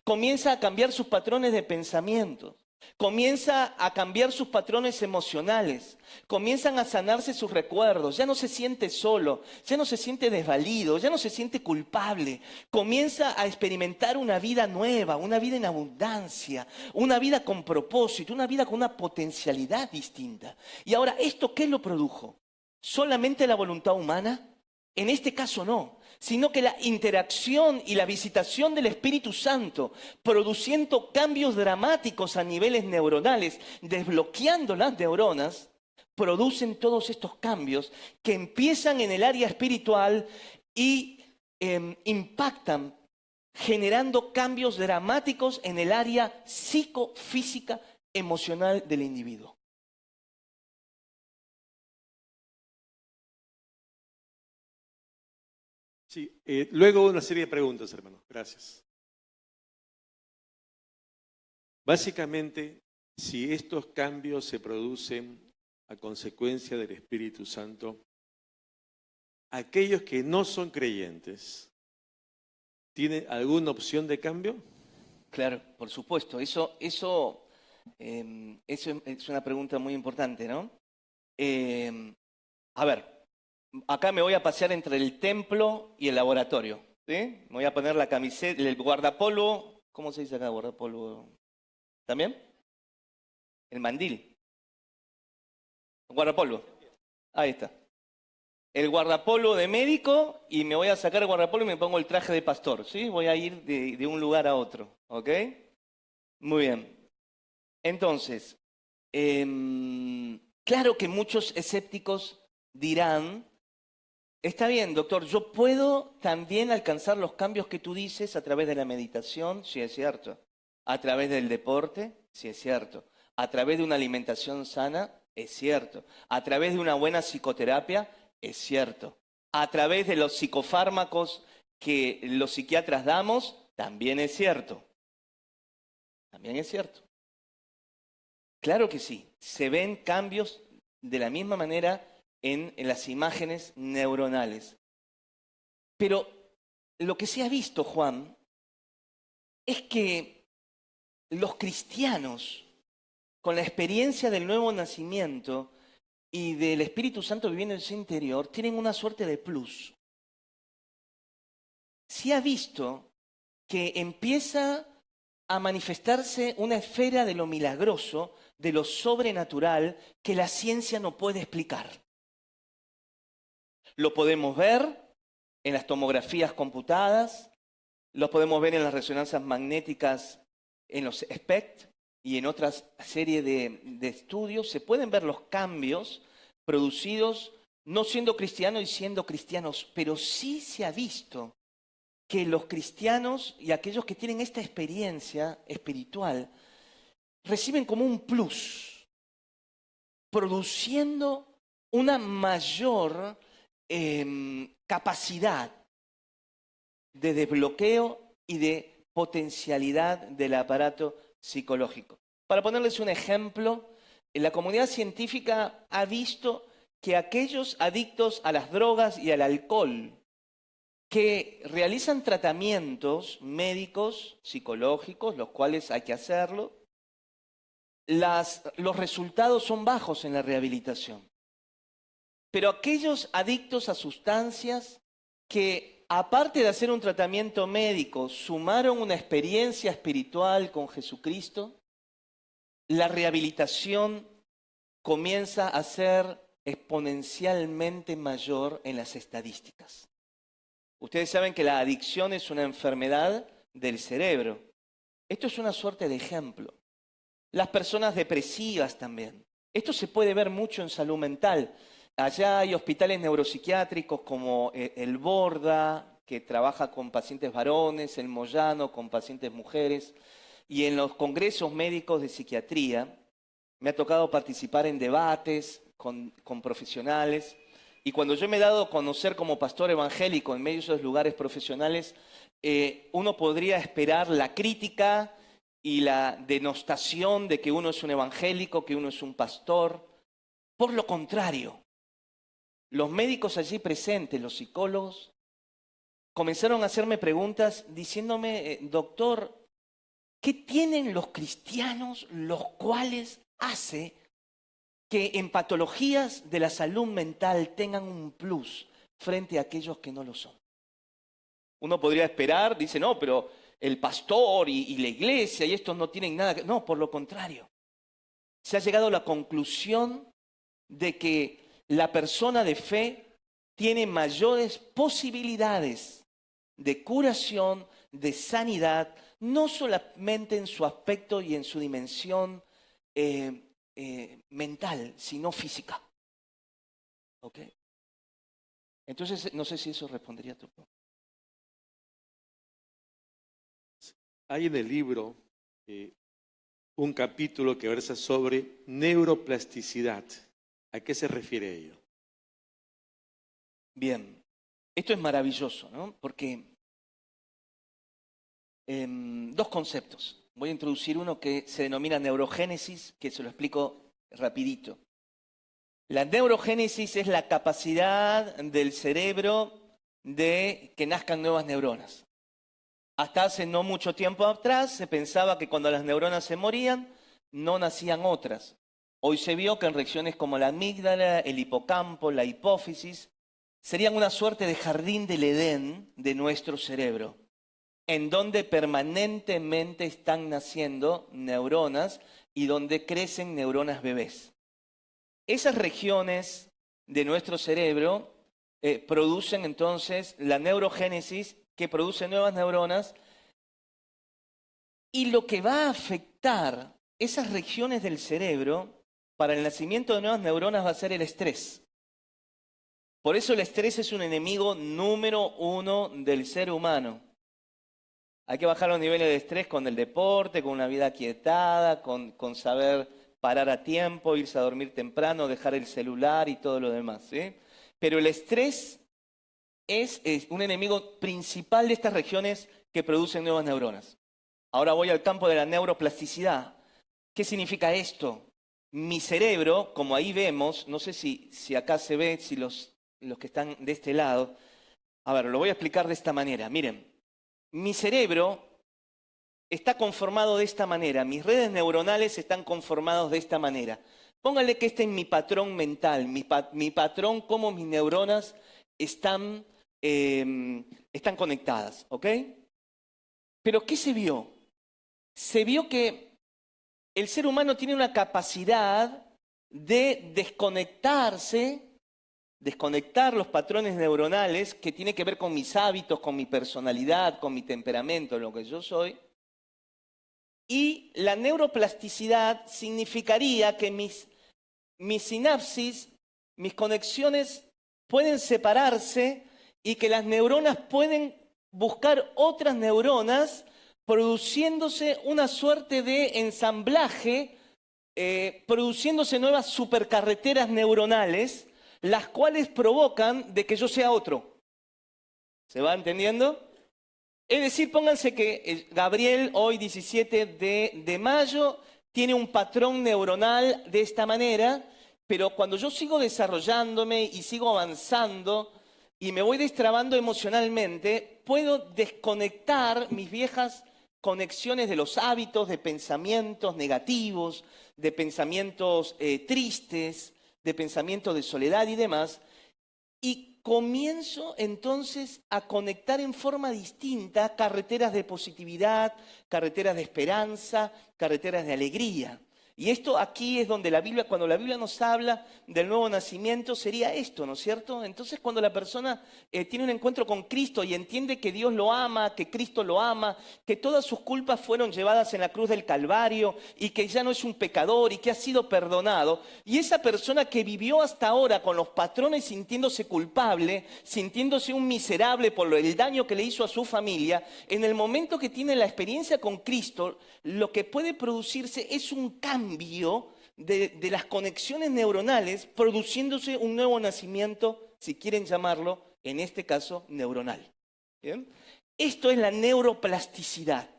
comienza a cambiar sus patrones de pensamiento. Comienza a cambiar sus patrones emocionales, comienzan a sanarse sus recuerdos, ya no se siente solo, ya no se siente desvalido, ya no se siente culpable, comienza a experimentar una vida nueva, una vida en abundancia, una vida con propósito, una vida con una potencialidad distinta. Y ahora, ¿esto qué lo produjo? ¿Solamente la voluntad humana? En este caso no, sino que la interacción y la visitación del Espíritu Santo, produciendo cambios dramáticos a niveles neuronales, desbloqueando las neuronas, producen todos estos cambios que empiezan en el área espiritual y impactan, generando cambios dramáticos en el área psicofísica, emocional del individuo. Sí, luego una serie de preguntas, hermano. Gracias. Básicamente, si estos cambios se producen a consecuencia del Espíritu Santo, aquellos que no son creyentes, ¿tienen alguna opción de cambio? Claro, por supuesto. Eso es una pregunta muy importante, ¿no? A ver. Acá me voy a pasear entre el templo y el laboratorio, ¿sí? Me voy a poner la camiseta, el guardapolvo. ¿Cómo se dice acá guardapolvo? ¿También? El mandil. Guardapolvo. Ahí está. El guardapolvo de médico y me voy a sacar el guardapolvo y me pongo el traje de pastor, ¿sí? Voy a ir de un lugar a otro, ¿ok? Muy bien. Entonces, claro que muchos escépticos dirán, está bien, doctor, yo puedo también alcanzar los cambios que tú dices a través de la meditación, sí es cierto. A través del deporte, sí es cierto. A través de una alimentación sana, es cierto. A través de una buena psicoterapia, es cierto. A través de los psicofármacos que los psiquiatras damos, también es cierto. También es cierto. Claro que sí. Se ven cambios de la misma manera en las imágenes neuronales. Pero lo que se ha visto, Juan, es que los cristianos, con la experiencia del nuevo nacimiento y del Espíritu Santo viviendo en su interior, tienen una suerte de plus. Se ha visto que empieza a manifestarse una esfera de lo milagroso, de lo sobrenatural, que la ciencia no puede explicar. Lo podemos ver en las tomografías computadas, lo podemos ver en las resonancias magnéticas, en los SPECT y en otras serie de estudios. Se pueden ver los cambios producidos no siendo cristianos y siendo cristianos, pero sí se ha visto que los cristianos y aquellos que tienen esta experiencia espiritual reciben como un plus, produciendo una mayor capacidad de desbloqueo y de potencialidad del aparato psicológico. Para ponerles un ejemplo, la comunidad científica ha visto que aquellos adictos a las drogas y al alcohol que realizan tratamientos médicos, psicológicos, los cuales hay que hacerlo, los resultados son bajos en la rehabilitación. Pero aquellos adictos a sustancias que, aparte de hacer un tratamiento médico, sumaron una experiencia espiritual con Jesucristo, la rehabilitación comienza a ser exponencialmente mayor en las estadísticas. Ustedes saben que la adicción es una enfermedad del cerebro. Esto es una suerte de ejemplo. Las personas depresivas también. Esto se puede ver mucho en salud mental. Allá hay hospitales neuropsiquiátricos como el Borda, que trabaja con pacientes varones, el Moyano con pacientes mujeres, y en los congresos médicos de psiquiatría me ha tocado participar en debates con profesionales, y cuando yo me he dado a conocer como pastor evangélico en medio de esos lugares profesionales, uno podría esperar la crítica y la denostación de que uno es un evangélico, que uno es un pastor. Por lo contrario, los médicos allí presentes, los psicólogos, comenzaron a hacerme preguntas diciéndome, doctor, ¿qué tienen los cristianos los cuales hace que en patologías de la salud mental tengan un plus frente a aquellos que no lo son? Uno podría esperar, dice, no, pero el pastor y la iglesia y estos no tienen nada que... No, por lo contrario. Se ha llegado a la conclusión de que la persona de fe tiene mayores posibilidades de curación, de sanidad, no solamente en su aspecto y en su dimensión mental, sino física. ¿Ok? Entonces, no sé si eso respondería a tu pregunta. Hay en el libro un capítulo que versa sobre neuroplasticidad. ¿A qué se refiere ello? Bien, esto es maravilloso, ¿no? Porque dos conceptos. Voy a introducir uno que se denomina neurogénesis, que se lo explico rapidito. La neurogénesis es la capacidad del cerebro de que nazcan nuevas neuronas. Hasta hace no mucho tiempo atrás se pensaba que cuando las neuronas se morían, no nacían otras. Hoy se vio que en regiones como la amígdala, el hipocampo, la hipófisis, serían una suerte de jardín del Edén de nuestro cerebro, en donde permanentemente están naciendo neuronas y donde crecen neuronas bebés. Esas regiones de nuestro cerebro producen entonces la neurogénesis, que produce nuevas neuronas, y lo que va a afectar esas regiones del cerebro para el nacimiento de nuevas neuronas va a ser el estrés. Por eso el estrés es un enemigo número uno del ser humano. Hay que bajar los niveles de estrés con el deporte, con una vida aquietada, con saber parar a tiempo, irse a dormir temprano, dejar el celular y todo lo demás, ¿sí? Pero el estrés es un enemigo principal de estas regiones que producen nuevas neuronas. Ahora voy al campo de la neuroplasticidad. ¿Qué significa esto? Mi cerebro, como ahí vemos, no sé si acá se ve, si los que están de este lado, a ver, lo voy a explicar de esta manera. Miren, mi cerebro está conformado de esta manera, mis redes neuronales están conformados de esta manera. Póngale que este es mi patrón mental, mi patrón, cómo mis neuronas están conectadas, ¿ok? Pero ¿qué se vio? Se vio que el ser humano tiene una capacidad de desconectar los patrones neuronales que tiene que ver con mis hábitos, con mi personalidad, con mi temperamento, lo que yo soy. Y la neuroplasticidad significaría que mis sinapsis, mis conexiones pueden separarse y que las neuronas pueden buscar otras neuronas produciéndose una suerte de ensamblaje, produciéndose nuevas supercarreteras neuronales, las cuales provocan de que yo sea otro. ¿Se va entendiendo? Es decir, pónganse que Gabriel, hoy 17 de mayo, tiene un patrón neuronal de esta manera, pero cuando yo sigo desarrollándome y sigo avanzando y me voy destrabando emocionalmente, puedo desconectar mis viejas conexiones de los hábitos, de pensamientos negativos, de pensamientos tristes, de pensamientos de soledad y demás, y comienzo entonces a conectar en forma distinta carreteras de positividad, carreteras de esperanza, carreteras de alegría. Y esto aquí es donde la Biblia, cuando la Biblia nos habla del nuevo nacimiento, sería esto, ¿no es cierto? Entonces cuando la persona tiene un encuentro con Cristo y entiende que Dios lo ama, que Cristo lo ama, que todas sus culpas fueron llevadas en la cruz del Calvario y que ya no es un pecador y que ha sido perdonado, y esa persona que vivió hasta ahora con los patrones sintiéndose culpable, sintiéndose un miserable por el daño que le hizo a su familia, en el momento que tiene la experiencia con Cristo, lo que puede producirse es un cambio de las conexiones neuronales, produciéndose un nuevo nacimiento, si quieren llamarlo, en este caso, neuronal. ¿Bien? Esto es la neuroplasticidad.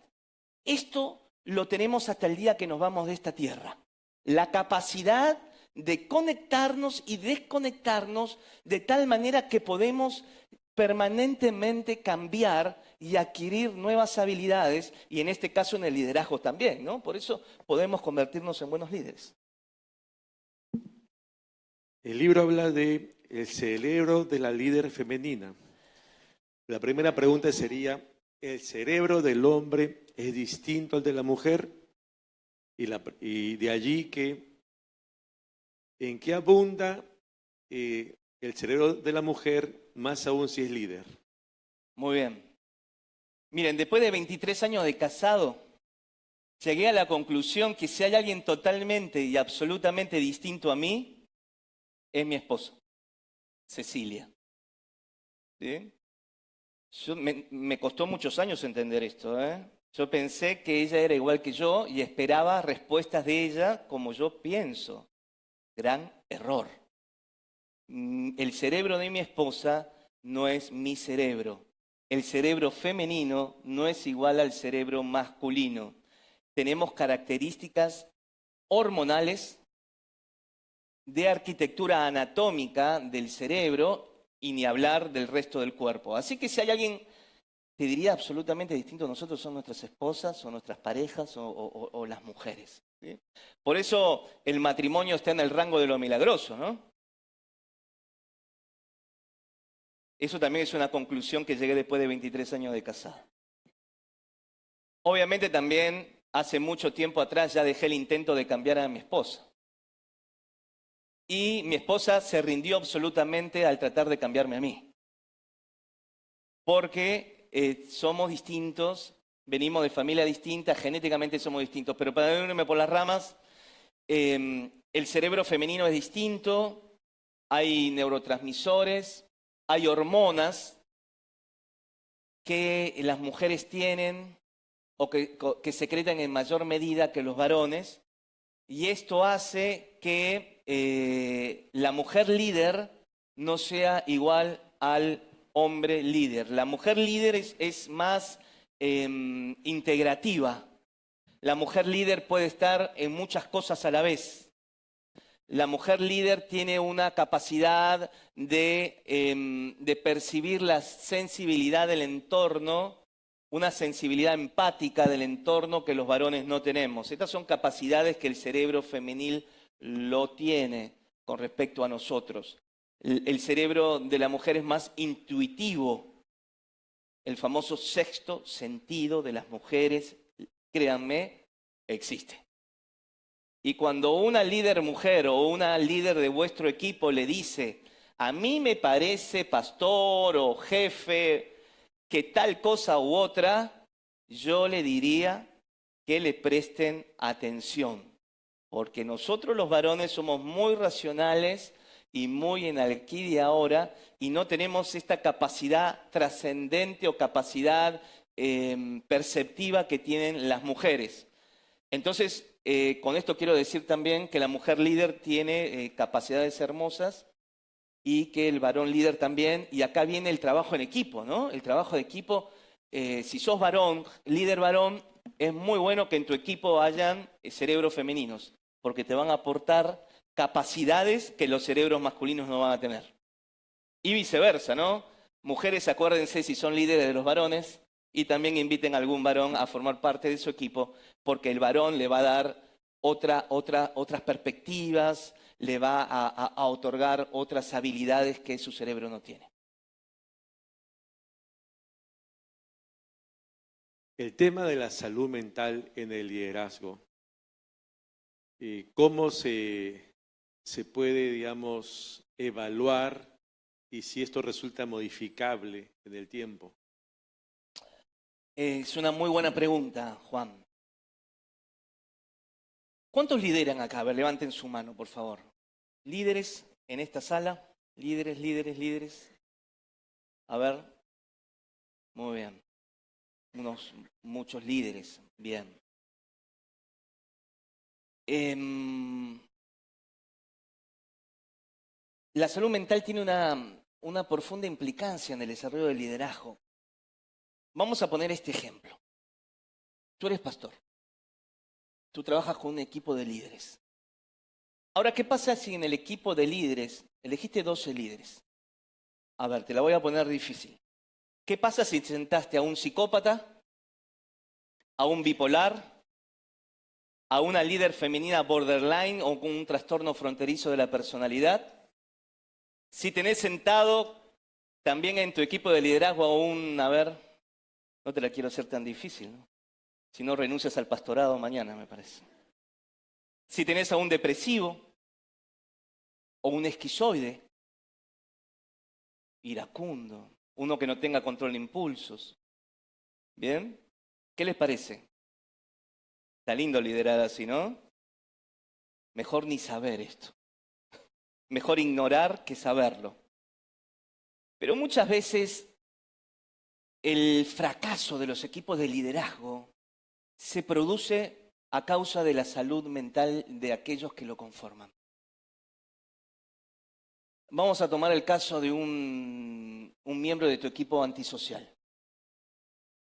Esto lo tenemos hasta el día que nos vamos de esta tierra. La capacidad de conectarnos y desconectarnos de tal manera que podemos permanentemente cambiar y adquirir nuevas habilidades, y en este caso en el liderazgo también, ¿no? Por eso podemos convertirnos en buenos líderes. El libro habla de el cerebro de la líder femenina. La primera pregunta sería, ¿el cerebro del hombre es distinto al de la mujer? Y de allí que, ¿en qué abunda el cerebro de la mujer, más aún si es líder? Muy bien. Miren, después de 23 años de casado, llegué a la conclusión que si hay alguien totalmente y absolutamente distinto a mí, es mi esposa, Cecilia. ¿Sí? Me costó muchos años entender esto, ¿eh? Yo pensé que ella era igual que yo y esperaba respuestas de ella como yo pienso. Gran error. El cerebro de mi esposa no es mi cerebro. El cerebro femenino no es igual al cerebro masculino. Tenemos características hormonales, de arquitectura anatómica del cerebro y ni hablar del resto del cuerpo. Así que si hay alguien, te diría absolutamente distinto a nosotros, son nuestras esposas o nuestras parejas o las mujeres. ¿Sí? Por eso el matrimonio está en el rango de lo milagroso, ¿no? Eso también es una conclusión que llegué después de 23 años de casado. Obviamente también hace mucho tiempo atrás ya dejé el intento de cambiar a mi esposa. Y mi esposa se rindió absolutamente al tratar de cambiarme a mí. Porque somos distintos, venimos de familia distinta, genéticamente somos distintos. Pero para no irme por las ramas, el cerebro femenino es distinto, hay neurotransmisores, hay hormonas que las mujeres tienen o que secretan en mayor medida que los varones. y esto hace que la mujer líder no sea igual al hombre líder. La mujer líder es más integrativa. La mujer líder puede estar en muchas cosas a la vez. La mujer líder tiene una capacidad de percibir la sensibilidad del entorno, una sensibilidad empática del entorno que los varones no tenemos. Estas son capacidades que el cerebro femenil lo tiene con respecto a nosotros. El cerebro de la mujer es más intuitivo. El famoso sexto sentido de las mujeres, créanme, existe. Y cuando una líder mujer o una líder de vuestro equipo le dice, a mí me parece, pastor o jefe, que tal cosa u otra, yo le diría que le presten atención. Porque nosotros los varones somos muy racionales y muy en aquí y ahora, y no tenemos esta capacidad trascendente o capacidad perceptiva que tienen las mujeres. Entonces, con esto quiero decir también que la mujer líder tiene capacidades hermosas y que el varón líder también. Y acá viene el trabajo en equipo, ¿no? El trabajo de equipo, si sos varón, líder varón, es muy bueno que en tu equipo hayan cerebros femeninos, porque te van a aportar capacidades que los cerebros masculinos no van a tener. Y viceversa, ¿no? Mujeres, acuérdense si son líderes de los varones, y también inviten a algún varón a formar parte de su equipo, porque el varón le va a dar otras perspectivas, le va a otorgar otras habilidades que su cerebro no tiene. El tema de la salud mental en el liderazgo. ¿Cómo se puede, digamos, evaluar y si esto resulta modificable en el tiempo? Es una muy buena pregunta, Juan. ¿Cuántos lideran acá? A ver, levanten su mano, por favor. ¿Líderes en esta sala? ¿Líderes? A ver. Muy bien. Muchos líderes. Bien. La salud mental tiene una profunda implicancia en el desarrollo del liderazgo. Vamos a poner este ejemplo. Tú eres pastor. Tú trabajas con un equipo de líderes. Ahora, ¿qué pasa si en el equipo de líderes elegiste 12 líderes? A ver, te la voy a poner difícil. ¿Qué pasa si sentaste a un psicópata, a un bipolar, a una líder femenina borderline o con un trastorno fronterizo de la personalidad? Si tenés sentado también en tu equipo de liderazgo a un, a ver, no te la quiero hacer tan difícil, ¿no? Si no renuncias al pastorado mañana, me parece. Si tenés a un depresivo o un esquizoide, iracundo, uno que no tenga control de impulsos. ¿Bien? ¿Qué les parece? Está lindo liderar así, ¿no? Mejor ni saber esto. Mejor ignorar que saberlo. Pero muchas veces el fracaso de los equipos de liderazgo se produce a causa de la salud mental de aquellos que lo conforman. Vamos a tomar el caso de un miembro de tu equipo antisocial.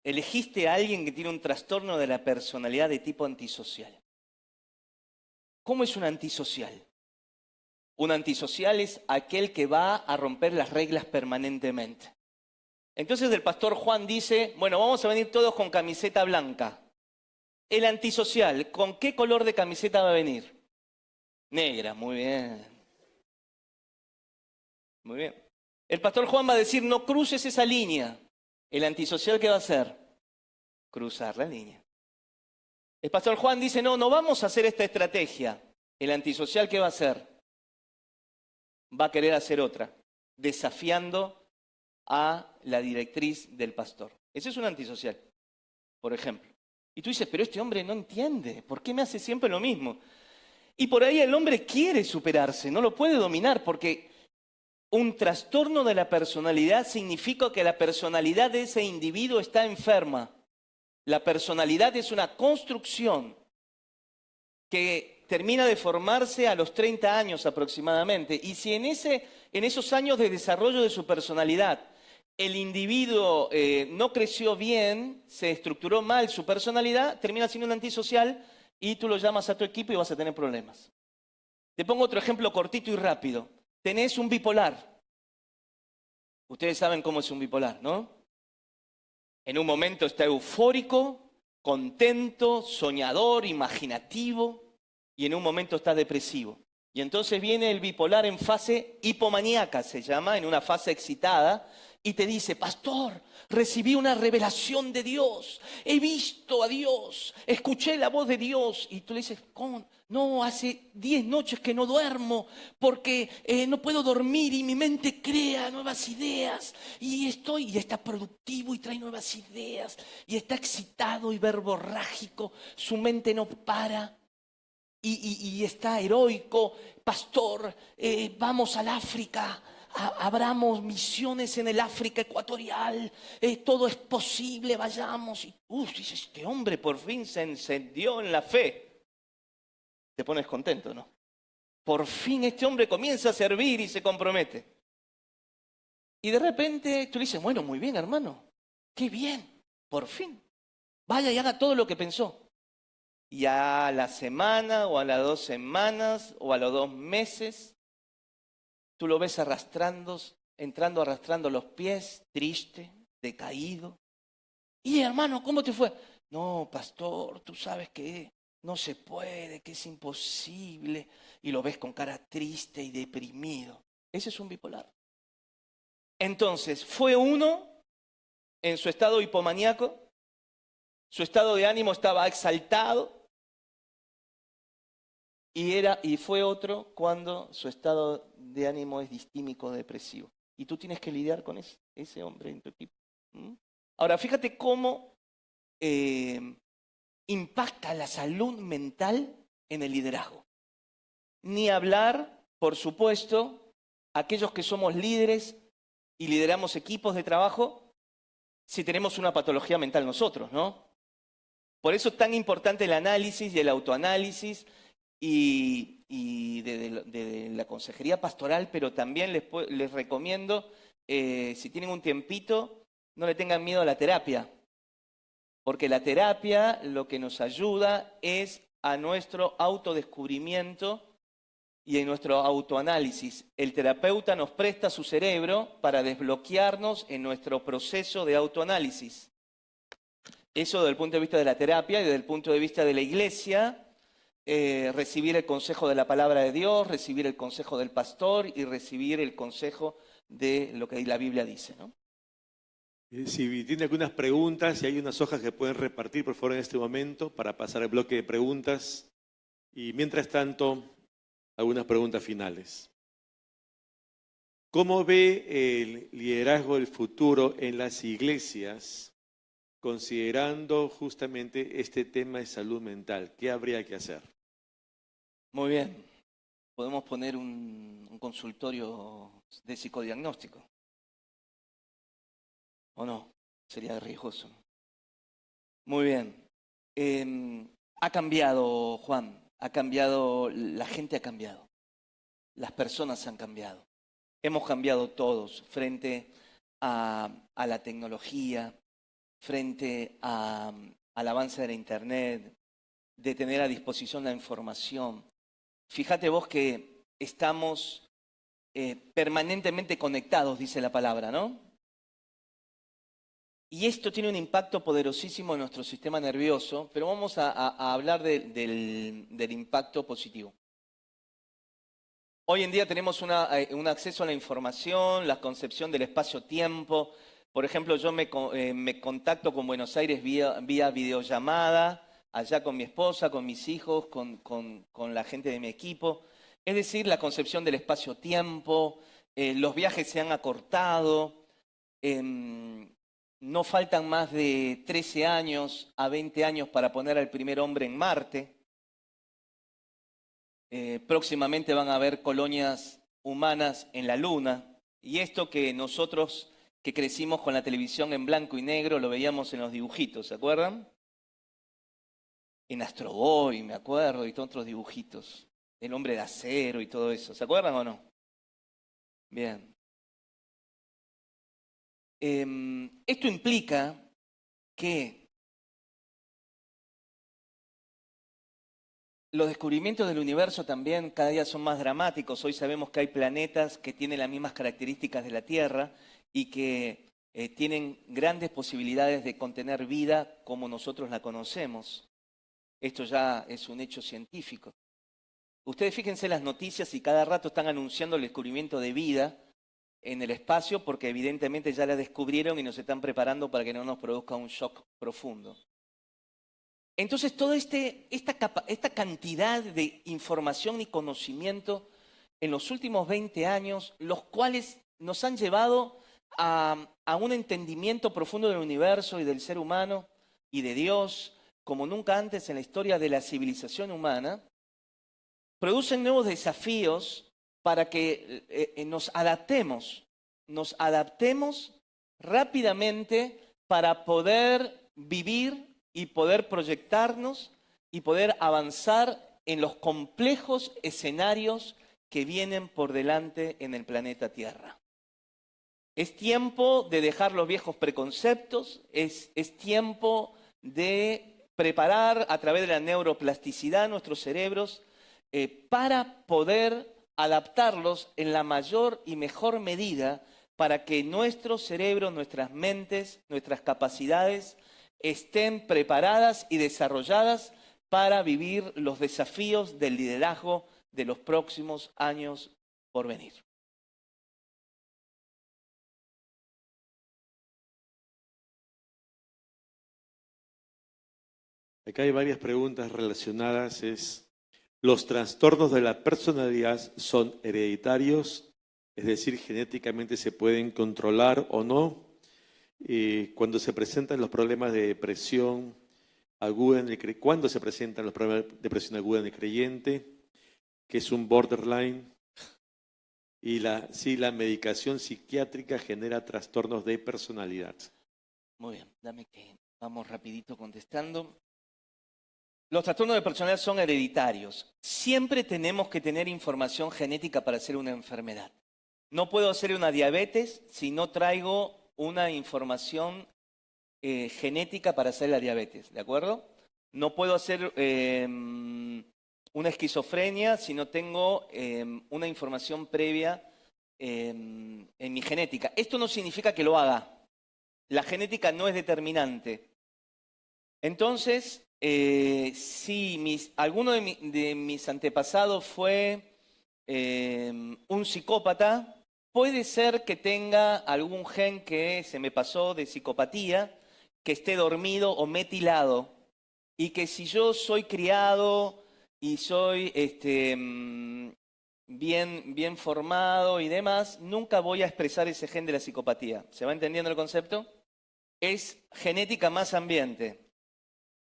Elegiste a alguien que tiene un trastorno de la personalidad de tipo antisocial. ¿Cómo es un antisocial? Un antisocial es aquel que va a romper las reglas permanentemente. Entonces el pastor Juan dice, bueno, vamos a venir todos con camiseta blanca. El antisocial, ¿con qué color de camiseta va a venir? Negra, muy bien. Muy bien. El pastor Juan va a decir, no cruces esa línea. El antisocial, ¿qué va a hacer? Cruzar la línea. El pastor Juan dice, no vamos a hacer esta estrategia. El antisocial, ¿qué va a hacer? Va a querer hacer otra, desafiando a la directriz del pastor. Ese es un antisocial, por ejemplo. Y tú dices, pero este hombre no entiende, ¿por qué me hace siempre lo mismo? Y por ahí el hombre quiere superarse, no lo puede dominar, porque un trastorno de la personalidad significa que la personalidad de ese individuo está enferma. La personalidad es una construcción que termina de formarse a los 30 años aproximadamente. Y si en esos años de desarrollo de su personalidad el individuo no creció bien, se estructuró mal su personalidad, termina siendo un antisocial y tú lo llamas a tu equipo y vas a tener problemas. Te pongo otro ejemplo cortito y rápido. Tenés un bipolar. Ustedes saben cómo es un bipolar, ¿no? En un momento está eufórico, contento, soñador, imaginativo, y en un momento está depresivo. Y entonces viene el bipolar en fase hipomaníaca, se llama, en una fase excitada, y te dice: pastor, recibí una revelación de Dios, he visto a Dios, escuché la voz de Dios. Y tú le dices: ¿cómo? No, hace 10 noches que no duermo porque no puedo dormir y mi mente crea nuevas ideas. Y está productivo y trae nuevas ideas. Y está excitado y verborrágico, su mente no para. Y está heroico. Pastor, vamos al África. Abramos misiones en el África ecuatorial, todo es posible, vayamos. Y dice: este hombre por fin se encendió en la fe. Te pones contento, ¿no? Por fin este hombre comienza a servir y se compromete. Y de repente tú le dices: bueno, muy bien, hermano, qué bien, por fin. Vaya y haga todo lo que pensó. Y a la semana o a las 2 semanas o a los 2 meses, tú lo ves entrando arrastrando los pies, triste, decaído. Y hermano, ¿cómo te fue? No, pastor, tú sabes que no se puede, que es imposible. Y lo ves con cara triste y deprimido. Ese es un bipolar. Entonces, fue uno en su estado hipomaníaco, su estado de ánimo estaba exaltado, y fue otro cuando su estado de ánimo es distímico, depresivo. Y tú tienes que lidiar con ese hombre en tu equipo. Ahora, fíjate cómo impacta la salud mental en el liderazgo. Ni hablar, por supuesto, aquellos que somos líderes y lideramos equipos de trabajo, si tenemos una patología mental nosotros, ¿no? Por eso es tan importante el análisis y el autoanálisis y de la consejería pastoral, pero también les recomiendo, si tienen un tiempito, no le tengan miedo a la terapia, porque la terapia lo que nos ayuda es a nuestro autodescubrimiento y en nuestro autoanálisis. El terapeuta nos presta su cerebro para desbloquearnos en nuestro proceso de autoanálisis. Eso desde el punto de vista de la terapia y desde el punto de vista de la iglesia. Recibir el consejo de la palabra de Dios, recibir el consejo del pastor y recibir el consejo de lo que la Biblia dice, ¿no? Si tiene algunas preguntas, si hay unas hojas que pueden repartir, por favor, en este momento, para pasar al bloque de preguntas. Y mientras tanto, algunas preguntas finales. ¿Cómo ve el liderazgo del futuro en las iglesias, considerando justamente este tema de salud mental? ¿Qué habría que hacer? Muy bien. Podemos poner un consultorio de psicodiagnóstico. ¿O no? Sería riesgoso. Muy bien. Ha cambiado, Juan. Ha cambiado, la gente ha cambiado. Las personas han cambiado. Hemos cambiado todos frente a la tecnología, frente al avance de la Internet, de tener a disposición la información. Fíjate vos que estamos permanentemente conectados, dice la palabra, ¿no? Y esto tiene un impacto poderosísimo en nuestro sistema nervioso, pero vamos a hablar del impacto positivo. Hoy en día tenemos un acceso a la información, la concepción del espacio-tiempo. Por ejemplo, yo me contacto con Buenos Aires vía videollamada, allá con mi esposa, con mis hijos, con la gente de mi equipo. Es decir, la concepción del espacio-tiempo, los viajes se han acortado, no faltan más de 13 años a 20 años para poner al primer hombre en Marte. Próximamente van a haber colonias humanas en la Luna. Y esto que nosotros que crecimos con la televisión en blanco y negro lo veíamos en los dibujitos, ¿se acuerdan? en Astro Boy, me acuerdo, y todos otros dibujitos. El Hombre de Acero y todo eso. ¿Se acuerdan o no? Bien. Esto implica que los descubrimientos del universo también cada día son más dramáticos. Hoy sabemos que hay planetas que tienen las mismas características de la Tierra y que tienen grandes posibilidades de contener vida como nosotros la conocemos. Esto ya es un hecho científico. Ustedes fíjense las noticias y cada rato están anunciando el descubrimiento de vida en el espacio porque evidentemente ya la descubrieron y nos están preparando para que no nos produzca un shock profundo. Entonces, toda esta cantidad de información y conocimiento en los últimos 20 años, los cuales nos han llevado a un entendimiento profundo del universo y del ser humano y de Dios, como nunca antes en la historia de la civilización humana, producen nuevos desafíos para que nos adaptemos rápidamente para poder vivir y poder proyectarnos y poder avanzar en los complejos escenarios que vienen por delante en el planeta Tierra. Es tiempo de dejar los viejos preconceptos, es tiempo de preparar a través de la neuroplasticidad nuestros cerebros para poder adaptarlos en la mayor y mejor medida para que nuestro cerebro, nuestras mentes, nuestras capacidades estén preparadas y desarrolladas para vivir los desafíos del liderazgo de los próximos años por venir. Acá hay varias preguntas relacionadas. ¿Los trastornos de la personalidad son hereditarios? Es decir, genéticamente se pueden controlar o no. Cuando se presentan los problemas de depresión aguda ¿cuándo se presentan los problemas de depresión aguda en el creyente? ¿Qué es un borderline? Y si la medicación psiquiátrica genera trastornos de personalidad. Muy bien, dame que vamos rapidito contestando. Los trastornos de personalidad son hereditarios. Siempre tenemos que tener información genética para hacer una enfermedad. No puedo hacer una diabetes si no traigo una información genética para hacer la diabetes, ¿de acuerdo? No puedo hacer una esquizofrenia si no tengo una información previa en mi genética. Esto no significa que lo haga. La genética no es determinante. Entonces, si alguno de mis antepasados fue un psicópata, puede ser que tenga algún gen que se me pasó de psicopatía, que esté dormido o metilado, y que si yo soy criado y soy bien formado y demás, nunca voy a expresar ese gen de la psicopatía. ¿Se va entendiendo el concepto? Es genética más ambiente.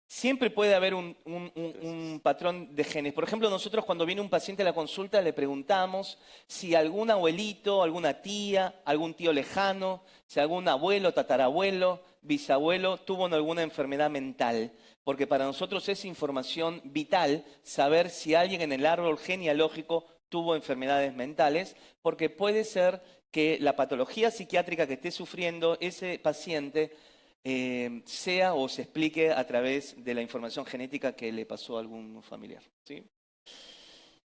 Siempre puede haber un patrón de genes. Por ejemplo, nosotros cuando viene un paciente a la consulta le preguntamos si algún abuelito, alguna tía, algún tío lejano, si algún abuelo, tatarabuelo, bisabuelo tuvo alguna enfermedad mental. Porque para nosotros es información vital saber si alguien en el árbol genealógico tuvo enfermedades mentales, porque puede ser que la patología psiquiátrica que esté sufriendo ese paciente sea o se explique a través de la información genética que le pasó a algún familiar. ¿Sí?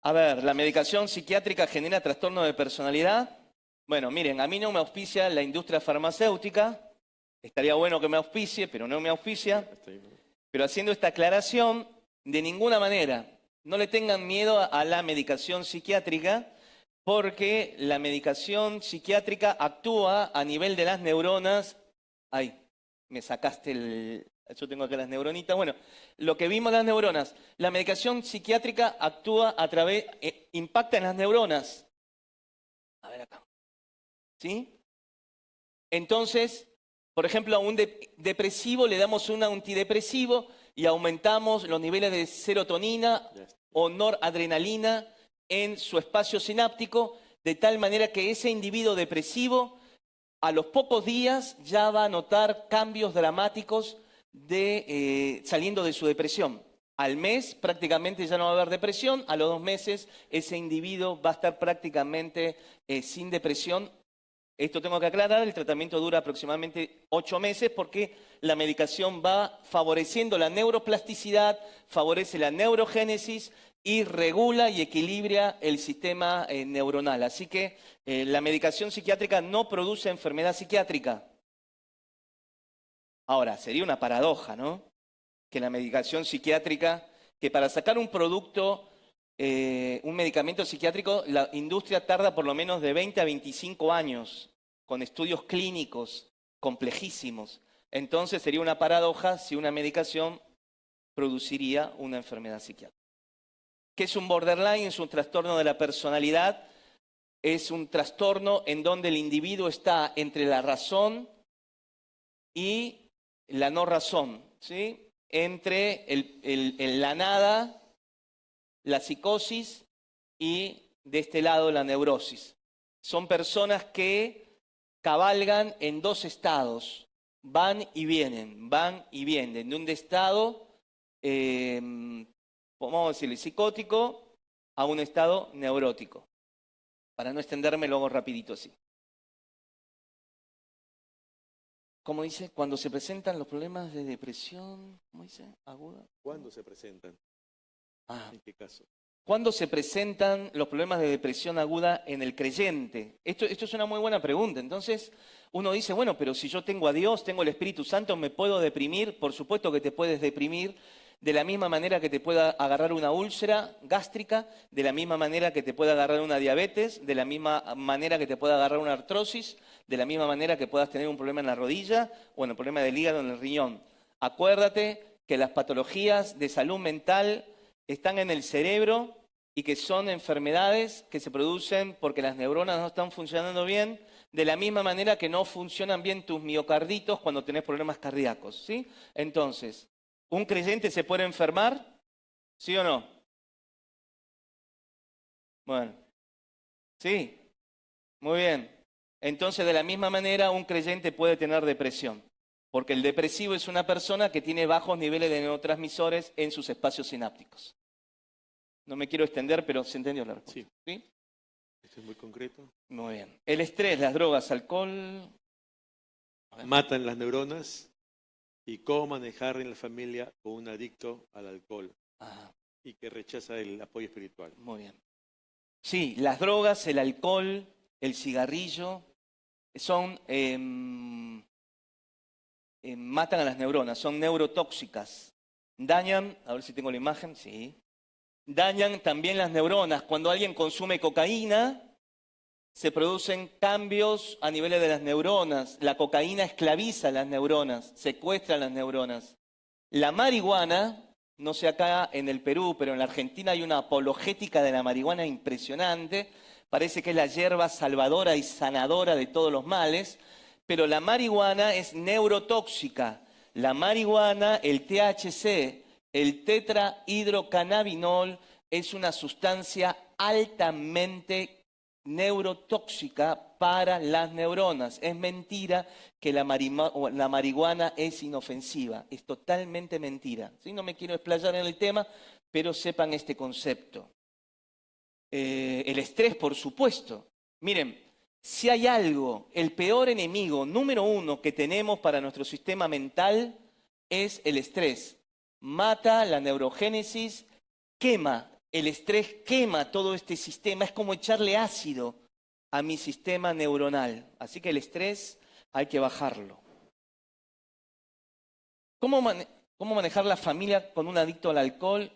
A ver, ¿la medicación psiquiátrica genera trastorno de personalidad? Bueno, miren, a mí no me auspicia la industria farmacéutica. Estaría bueno que me auspicie, pero no me auspicia. Pero haciendo esta aclaración, de ninguna manera, no le tengan miedo a la medicación psiquiátrica, porque la medicación psiquiátrica actúa a nivel de las neuronas. Ay, me sacaste yo tengo acá las neuronitas. Bueno, lo que vimos las neuronas, la medicación psiquiátrica actúa impacta en las neuronas. A ver acá. ¿Sí? Entonces, por ejemplo, a un depresivo le damos un antidepresivo y aumentamos los niveles de serotonina o noradrenalina en su espacio sináptico, de tal manera que ese individuo depresivo a los pocos días ya va a notar cambios dramáticos saliendo de su depresión. Al mes prácticamente ya no va a haber depresión, a los 2 meses ese individuo va a estar prácticamente sin depresión. Esto tengo que aclarar, el tratamiento dura aproximadamente 8 meses porque la medicación va favoreciendo la neuroplasticidad, favorece la neurogénesis y regula y equilibra el sistema neuronal. Así que la medicación psiquiátrica no produce enfermedad psiquiátrica. Ahora, sería una paradoja, ¿no? Que la medicación psiquiátrica, que para sacar un producto, un medicamento psiquiátrico, la industria tarda por lo menos de 20 a 25 años, con estudios clínicos complejísimos. Entonces sería una paradoja si una medicación produciría una enfermedad psiquiátrica. ¿Qué es un borderline? Es un trastorno de la personalidad, es un trastorno en donde el individuo está entre la razón y la no razón, ¿sí? Entre la nada, la psicosis y de este lado la neurosis. Son personas que cabalgan en 2 estados, van y vienen, de un estado, vamos a decirle, psicótico a un estado neurótico. Para no extenderme, lo hago rapidito así. ¿Cómo dice? Cuando se presentan los problemas de depresión, ¿cómo dice? Aguda. ¿Cuándo se presentan? ¿En qué caso? ¿Cuándo se presentan los problemas de depresión aguda en el creyente? Esto es una muy buena pregunta. Entonces, uno dice, bueno, pero si yo tengo a Dios, tengo el Espíritu Santo, ¿me puedo deprimir? Por supuesto que te puedes deprimir, de la misma manera que te pueda agarrar una úlcera gástrica, de la misma manera que te pueda agarrar una diabetes, de la misma manera que te pueda agarrar una artrosis, de la misma manera que puedas tener un problema en la rodilla o en el problema del hígado en el riñón. Acuérdate que las patologías de salud mental están en el cerebro y que son enfermedades que se producen porque las neuronas no están funcionando bien, de la misma manera que no funcionan bien tus miocarditos cuando tenés problemas cardíacos, ¿sí? Entonces, ¿un creyente se puede enfermar? ¿Sí o no? Bueno, sí, muy bien. Entonces, de la misma manera, un creyente puede tener depresión, porque el depresivo es una persona que tiene bajos niveles de neurotransmisores en sus espacios sinápticos. No me quiero extender, pero se entendió la respuesta. ¿Sí? Esto es muy concreto. Muy bien. El estrés, las drogas, alcohol. Matan las neuronas. ¿Y cómo manejar en la familia a un adicto al alcohol y que rechaza el apoyo espiritual? Muy bien. Sí, las drogas, el alcohol, el cigarrillo, son matan a las neuronas, son neurotóxicas. Dañan, a ver si tengo la imagen, sí. Dañan también las neuronas. Cuando alguien consume cocaína, se producen cambios a niveles de las neuronas. La cocaína esclaviza las neuronas, secuestra las neuronas. La marihuana, no sé acá en el Perú, pero en la Argentina hay una apologética de la marihuana impresionante. Parece que es la hierba salvadora y sanadora de todos los males, pero la marihuana es neurotóxica. La marihuana, el THC, el tetrahidrocannabinol, es una sustancia altamente neurotóxica para las neuronas. Es mentira que la marihuana es inofensiva. Es totalmente mentira. ¿Sí? No me quiero explayar en el tema, pero sepan este concepto. El estrés, por supuesto. Miren, si hay algo, el peor enemigo número 1 que tenemos para nuestro sistema mental es el estrés. Mata la neurogénesis, quema. El estrés quema todo este sistema, es como echarle ácido a mi sistema neuronal. Así que el estrés hay que bajarlo. ¿Cómo manejar la familia con un adicto al alcohol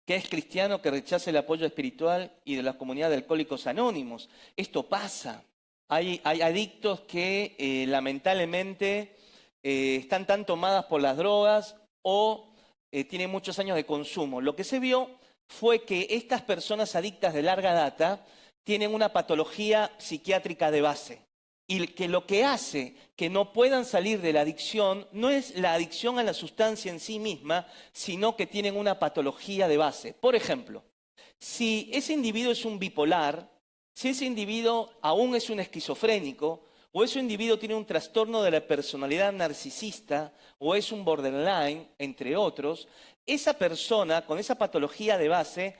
que es cristiano, que rechaza el apoyo espiritual y de la comunidad de Alcohólicos Anónimos? Esto pasa. Hay adictos que lamentablemente están tan tomadas por las drogas o tienen muchos años de consumo. Lo que se vio fue que estas personas adictas de larga data tienen una patología psiquiátrica de base. Y que lo que hace que no puedan salir de la adicción no es la adicción a la sustancia en sí misma, sino que tienen una patología de base. Por ejemplo, si ese individuo es un bipolar, si ese individuo aún es un esquizofrénico, o ese individuo tiene un trastorno de la personalidad narcisista, o es un borderline, entre otros, esa persona con esa patología de base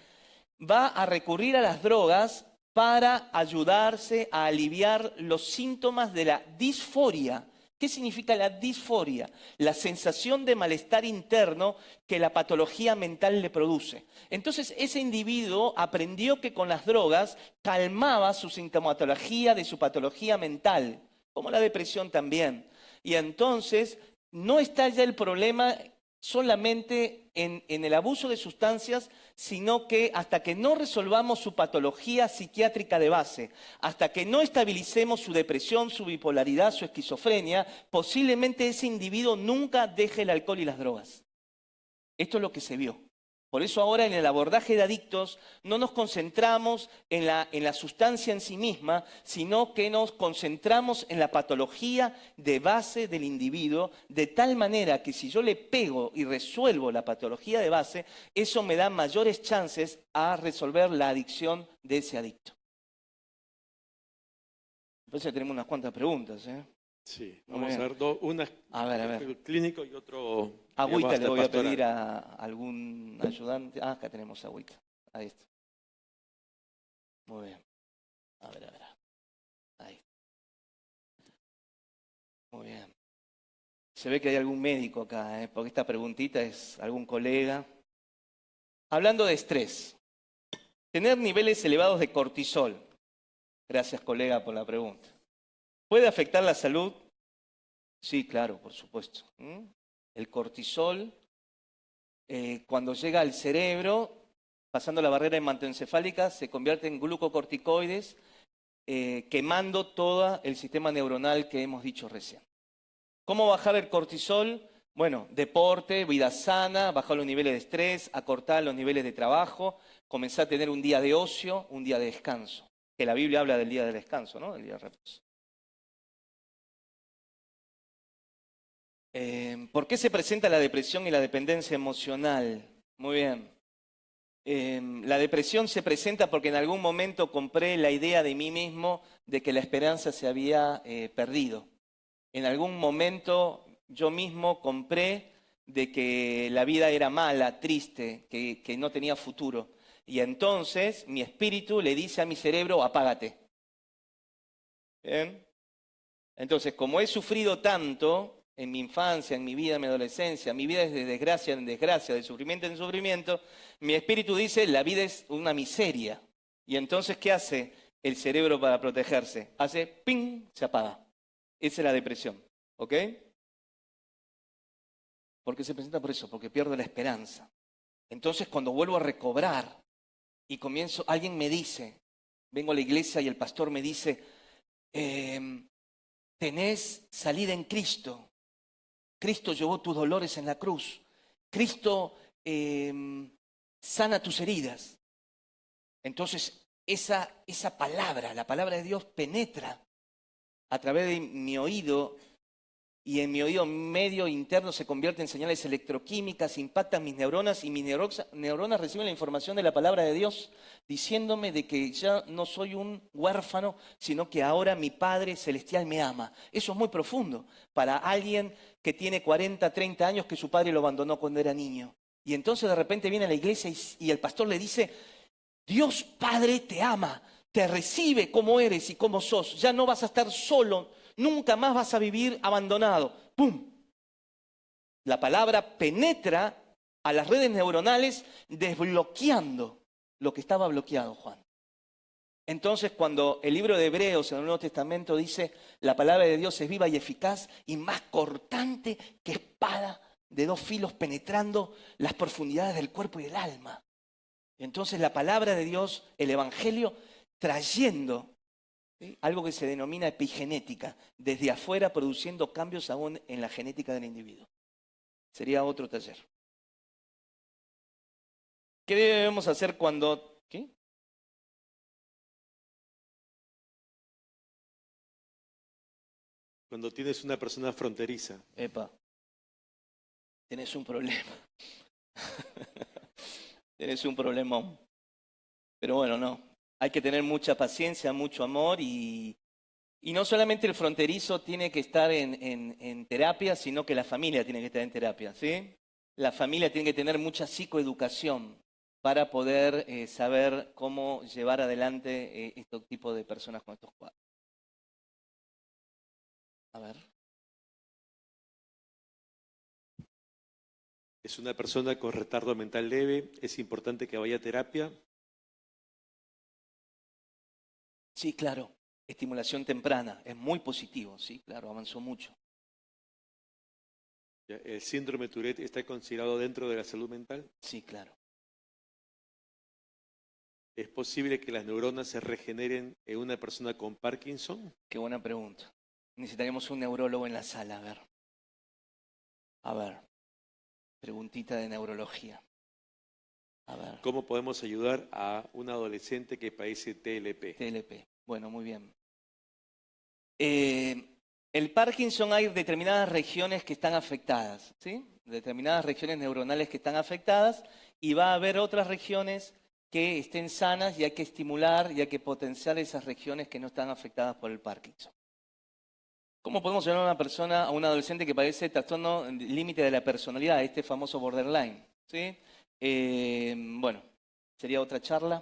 va a recurrir a las drogas para ayudarse a aliviar los síntomas de la disforia. ¿Qué significa la disforia? La sensación de malestar interno que la patología mental le produce. Entonces ese individuo aprendió que con las drogas calmaba su sintomatología de su patología mental, como la depresión también. Y entonces no está ya el problema solamente en el abuso de sustancias, sino que hasta que no resolvamos su patología psiquiátrica de base, hasta que no estabilicemos su depresión, su bipolaridad, su esquizofrenia, posiblemente ese individuo nunca deje el alcohol y las drogas. Esto es lo que se vio. Por eso ahora en el abordaje de adictos no nos concentramos en la sustancia en sí misma, sino que nos concentramos en la patología de base del individuo, de tal manera que si yo le pego y resuelvo la patología de base, eso me da mayores chances a resolver la adicción de ese adicto. Entonces tenemos unas cuantas preguntas, ¿eh? Sí, vamos a ver una A ver. clínico y otro. Agüita digamos, le voy a pastoral. pedir a algún ayudante. Ah, acá tenemos agüita. Ahí está. Muy bien. A ver. Ahí. Muy bien. Se ve que hay algún médico acá, ¿eh? Porque esta preguntita es algún colega. Hablando de estrés. Tener niveles elevados de cortisol. Gracias, colega, por la pregunta. ¿Puede afectar la salud? Sí, claro, por supuesto. El cortisol, cuando llega al cerebro, pasando la barrera hematoencefálica, se convierte en glucocorticoides, quemando todo el sistema neuronal que hemos dicho recién. ¿Cómo bajar el cortisol? Bueno, deporte, vida sana, bajar los niveles de estrés, acortar los niveles de trabajo, comenzar a tener un día de ocio, un día de descanso. Que la Biblia habla del día de descanso, ¿no? Del día de reposo. ¿Por qué se presenta la depresión y la dependencia emocional? Muy bien. La depresión se presenta porque en algún momento compré la idea de mí mismo de que la esperanza se había perdido. En algún momento yo mismo compré de que la vida era mala, triste, que no tenía futuro. Y entonces mi espíritu le dice a mi cerebro, apágate. ¿Bien? Entonces, como he sufrido tanto en mi infancia, en mi vida, en mi adolescencia, mi vida es de desgracia en desgracia, de sufrimiento en sufrimiento, mi espíritu dice, la vida es una miseria. Y entonces, ¿qué hace el cerebro para protegerse? Hace ¡ping! Se apaga. Esa es la depresión. ¿Ok? ¿Por qué se presenta por eso? Porque pierdo la esperanza. Entonces, cuando vuelvo a recobrar y comienzo, alguien me dice, vengo a la iglesia y el pastor me dice, tenés salida en Cristo. Cristo llevó tus dolores en la cruz. Cristo sana tus heridas. Entonces, esa palabra, la palabra de Dios penetra a través de mi oído y en mi oído medio interno se convierte en señales electroquímicas, impactan mis neuronas y mis neuronas reciben la información de la palabra de Dios diciéndome de que ya no soy un huérfano, sino que ahora mi Padre Celestial me ama. Eso es muy profundo para alguien que tiene 40, 30 años que su padre lo abandonó cuando era niño. Y entonces de repente viene a la iglesia y el pastor le dice, Dios Padre te ama, te recibe como eres y como sos, ya no vas a estar solo, nunca más vas a vivir abandonado. ¡Pum! La palabra penetra a las redes neuronales desbloqueando lo que estaba bloqueado, Juan. Entonces, cuando el libro de Hebreos en el Nuevo Testamento dice la palabra de Dios es viva y eficaz y más cortante que espada de 2 filos penetrando las profundidades del cuerpo y del alma. Entonces, la palabra de Dios, el Evangelio, trayendo algo que se denomina epigenética, desde afuera produciendo cambios aún en la genética del individuo. Sería otro taller. ¿Qué debemos hacer cuando... ¿Qué? Cuando tienes una persona fronteriza. Epa, tenés un problema. Tenés un problemón. Pero bueno, no. Hay que tener mucha paciencia, mucho amor y no solamente el fronterizo tiene que estar en terapia, sino que la familia tiene que estar en terapia, ¿sí? la familia tiene que tener mucha psicoeducación para poder saber cómo llevar adelante este tipo de personas con estos cuadros. A ver. Es una persona con retardo mental leve, es importante que vaya a terapia. Sí, claro. Estimulación temprana. Es muy positivo, sí, claro, avanzó mucho. ¿El síndrome Tourette está considerado dentro de la salud mental? Sí, claro. ¿Es posible que las neuronas se regeneren en una persona con Parkinson? Qué buena pregunta. Necesitaríamos un neurólogo en la sala, a ver. A ver. Preguntita de neurología. A ver. ¿Cómo podemos ayudar a un adolescente que padece TLP? TLP. Bueno, muy bien. El Parkinson hay determinadas regiones que están afectadas, ¿sí? Determinadas regiones neuronales que están afectadas y va a haber otras regiones que estén sanas y hay que estimular y hay que potenciar esas regiones que no están afectadas por el Parkinson. ¿Cómo podemos ayudar a una persona, a un adolescente que padece trastorno límite de la personalidad, este famoso borderline? ¿Sí? Bueno, sería otra charla,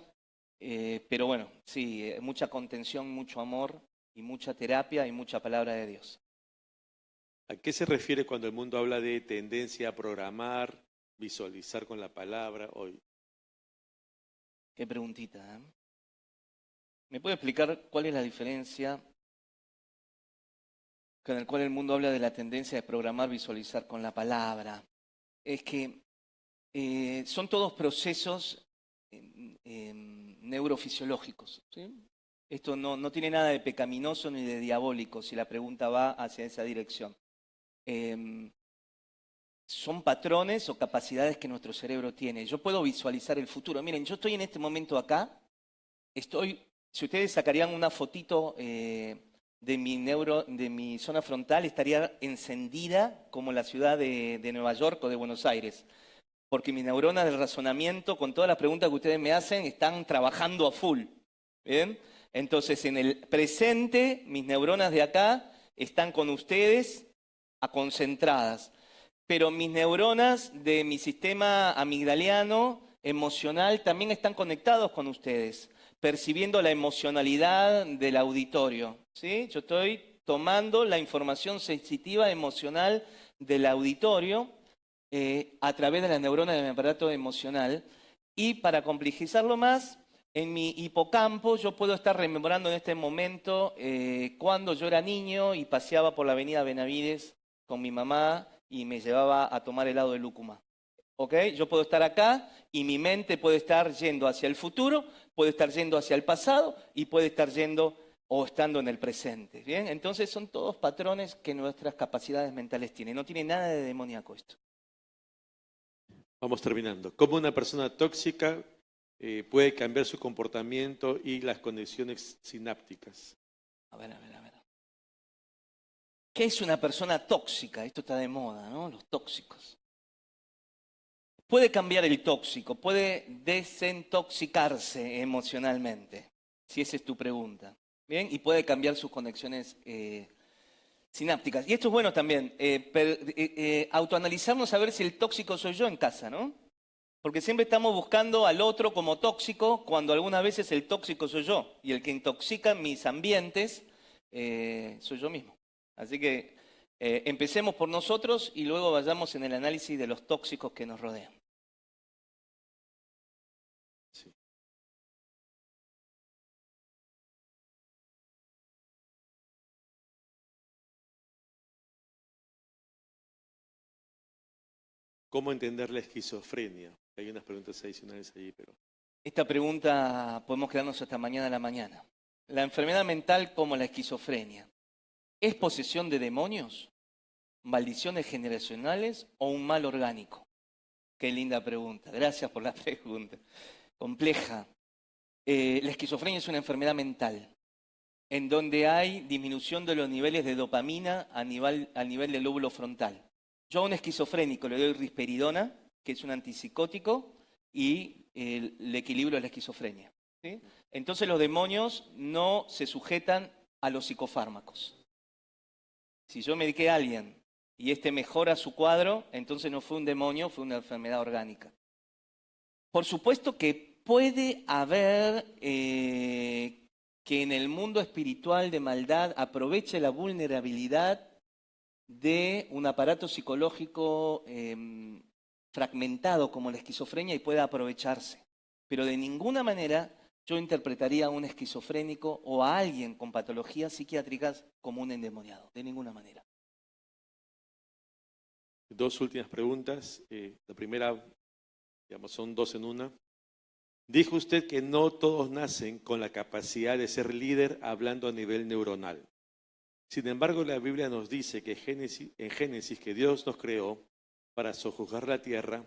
pero bueno, sí, mucha contención, mucho amor y mucha terapia y mucha palabra de Dios. ¿A qué se refiere cuando el mundo habla de tendencia a programar, visualizar con la palabra hoy? Qué preguntita, ¿eh? ¿Me puede explicar cuál es la diferencia con el cual el mundo habla de la tendencia de programar, visualizar con la palabra? Es que son todos procesos neurofisiológicos, ¿sí? Esto no tiene nada de pecaminoso ni de diabólico si la pregunta va hacia esa dirección. Son patrones o capacidades que nuestro cerebro tiene. Yo puedo visualizar el futuro. Miren, yo estoy en este momento acá, si ustedes sacarían una fotito de mi zona frontal, estaría encendida como la ciudad de Nueva York o de Buenos Aires. Porque mis neuronas del razonamiento, con todas las preguntas que ustedes me hacen, están trabajando a full. ¿Bien? Entonces, en el presente, mis neuronas de acá están con ustedes concentradas. Pero mis neuronas de mi sistema amigdaliano, emocional, también están conectados con ustedes, percibiendo la emocionalidad del auditorio, ¿sí? Yo estoy tomando la información sensitiva emocional del auditorio a través de las neuronas de mi aparato emocional. Y para complejizarlo más, en mi hipocampo yo puedo estar rememorando en este momento cuando yo era niño y paseaba por la avenida Benavides con mi mamá y me llevaba a tomar helado de lúcuma. ¿Ok? Yo puedo estar acá y mi mente puede estar yendo hacia el futuro, puede estar yendo hacia el pasado y puede estar yendo o estando en el presente. ¿Bien? Entonces son todos patrones que nuestras capacidades mentales tienen. No tiene nada de demoníaco esto. Vamos terminando. ¿Cómo una persona tóxica puede cambiar su comportamiento y las conexiones sinápticas? A ver. ¿Qué es una persona tóxica? Esto está de moda, ¿no? Los tóxicos. Puede cambiar el tóxico, puede desintoxicarse emocionalmente, si esa es tu pregunta. ¿Bien? Y puede cambiar sus conexiones sinápticas. Y esto es bueno también, autoanalizarnos a ver si el tóxico soy yo en casa, ¿no? Porque siempre estamos buscando al otro como tóxico cuando algunas veces el tóxico soy yo. Y el que intoxica mis ambientes soy yo mismo. Así que empecemos por nosotros y luego vayamos en el análisis de los tóxicos que nos rodean. Sí. ¿Cómo entender la esquizofrenia? Hay unas preguntas adicionales ahí, pero... Esta pregunta podemos quedarnos hasta mañana a la mañana. La enfermedad mental como la esquizofrenia, ¿es posesión de demonios, maldiciones generacionales o un mal orgánico? Qué linda pregunta. Gracias por la pregunta. Compleja. La esquizofrenia es una enfermedad mental en donde hay disminución de los niveles de dopamina a nivel del lóbulo frontal. Yo a un esquizofrénico le doy risperidona, que es un antipsicótico, y le equilibro la esquizofrenia. ¿Sí? Entonces los demonios no se sujetan a los psicofármacos. Si yo mediqué a alguien y este mejora su cuadro, entonces no fue un demonio, fue una enfermedad orgánica. Por supuesto que puede haber que en el mundo espiritual de maldad aproveche la vulnerabilidad de un aparato psicológico fragmentado como la esquizofrenia y pueda aprovecharse. Pero de ninguna manera yo interpretaría a un esquizofrénico o a alguien con patologías psiquiátricas como un endemoniado, de ninguna manera. Dos últimas preguntas. La primera, digamos, son dos en una. Dijo usted que no todos nacen con la capacidad de ser líder hablando a nivel neuronal. Sin embargo, la Biblia nos dice que en Génesis que Dios nos creó para sojuzgar la tierra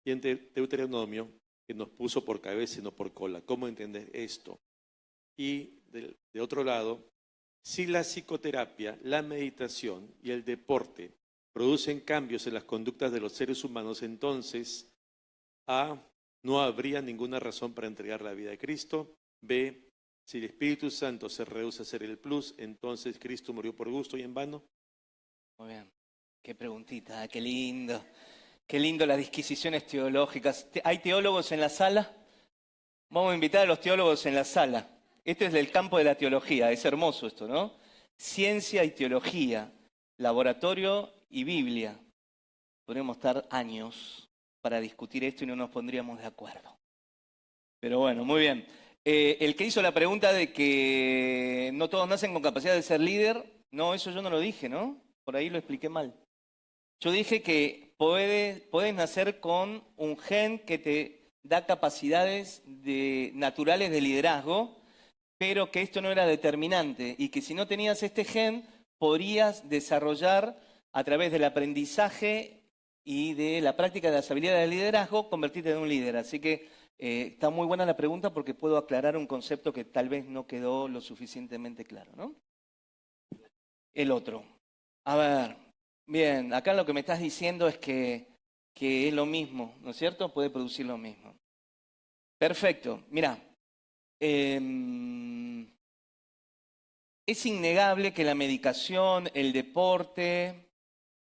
y en Deuteronomio que nos puso por cabeza y no por cola. ¿Cómo entender esto? Y de otro lado, si la psicoterapia, la meditación y el deporte producen cambios en las conductas de los seres humanos, entonces A, no habría ninguna razón para entregar la vida a Cristo. B, si el Espíritu Santo se rehúsa a ser el plus, entonces Cristo murió por gusto y en vano. Muy bien, qué preguntita, qué lindo. Qué lindo las disquisiciones teológicas. ¿Hay teólogos en la sala? Vamos a invitar a los teólogos en la sala. Este es del campo de la teología, es hermoso esto, ¿no? Ciencia y teología, laboratorio y Biblia. Podríamos estar años para discutir esto y no nos pondríamos de acuerdo. Pero bueno, muy bien. El que hizo la pregunta de que no todos nacen con capacidad de ser líder, no, eso yo no lo dije, ¿no? Por ahí lo expliqué mal. Yo dije que puedes nacer con un gen que te da capacidades naturales de liderazgo, pero que esto no era determinante y que si no tenías este gen, podrías desarrollar a través del aprendizaje y de la práctica de las habilidades de liderazgo, convertirte en un líder. Así que está muy buena la pregunta porque puedo aclarar un concepto que tal vez no quedó lo suficientemente claro, ¿no? El otro. A ver, bien, acá lo que me estás diciendo es que es lo mismo, ¿no es cierto? Puede producir lo mismo. Perfecto, mira. Es innegable que la medicación, el deporte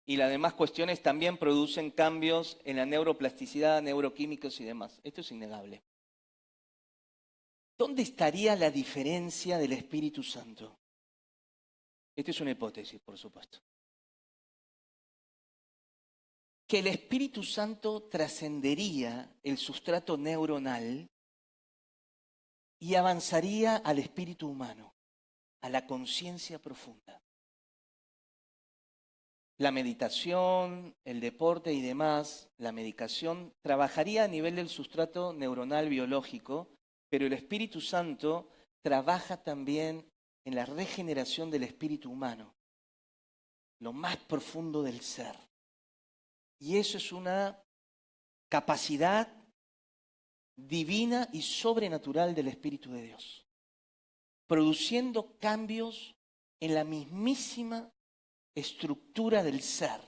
y las demás cuestiones también producen cambios en la neuroplasticidad, neuroquímicos y demás. Esto es innegable. ¿Dónde estaría la diferencia del Espíritu Santo? Esta es una hipótesis, por supuesto. Que el Espíritu Santo trascendería el sustrato neuronal y avanzaría al espíritu humano, a la conciencia profunda. La meditación, el deporte y demás, la medicación, trabajaría a nivel del sustrato neuronal biológico, pero el Espíritu Santo trabaja también en la regeneración del espíritu humano, lo más profundo del ser. Y eso es una capacidad divina y sobrenatural del Espíritu de Dios, produciendo cambios en la mismísima estructura del ser.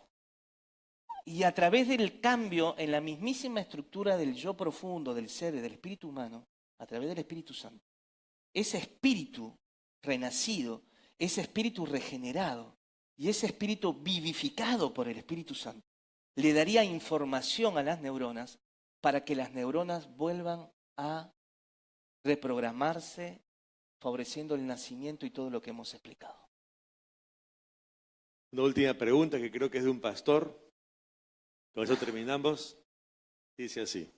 Y a través del cambio en la mismísima estructura del yo profundo, del ser y del espíritu humano, a través del Espíritu Santo, ese espíritu renacido, ese espíritu regenerado y ese espíritu vivificado por el Espíritu Santo, le daría información a las neuronas para que las neuronas vuelvan a reprogramarse, favoreciendo el nacimiento y todo lo que hemos explicado. Una última pregunta que creo que es de un pastor. Con eso terminamos. Dice así.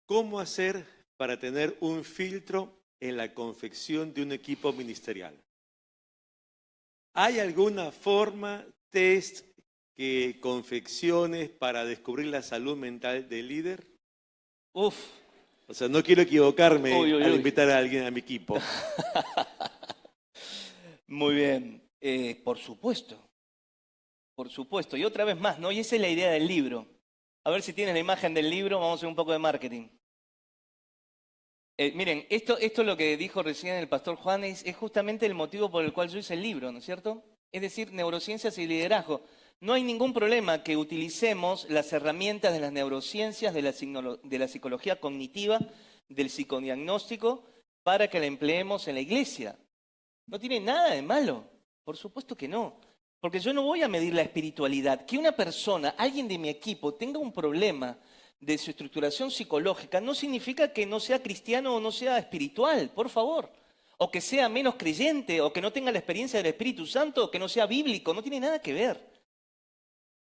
¿Cómo hacer para tener un filtro en la confección de un equipo ministerial? ¿Hay alguna forma, test que confecciones para descubrir la salud mental del líder? Uf. O sea, no quiero equivocarme al invitar a alguien a mi equipo. Muy bien. Por supuesto. Por supuesto. Y otra vez más, ¿no? Y esa es la idea del libro. A ver si tienen la imagen del libro, vamos a hacer un poco de marketing. Miren, esto es lo que dijo recién el pastor Juanes, es justamente el motivo por el cual yo hice el libro, ¿no es cierto? Es decir, neurociencias y liderazgo. No hay ningún problema que utilicemos las herramientas de las neurociencias, de la psicología cognitiva, del psicodiagnóstico, para que la empleemos en la iglesia. No tiene nada de malo, por supuesto que no. Porque yo no voy a medir la espiritualidad. Que una persona, alguien de mi equipo, tenga un problema de su estructuración psicológica no significa que no sea cristiano o no sea espiritual, por favor. O que sea menos creyente, o que no tenga la experiencia del Espíritu Santo, o que no sea bíblico, no tiene nada que ver.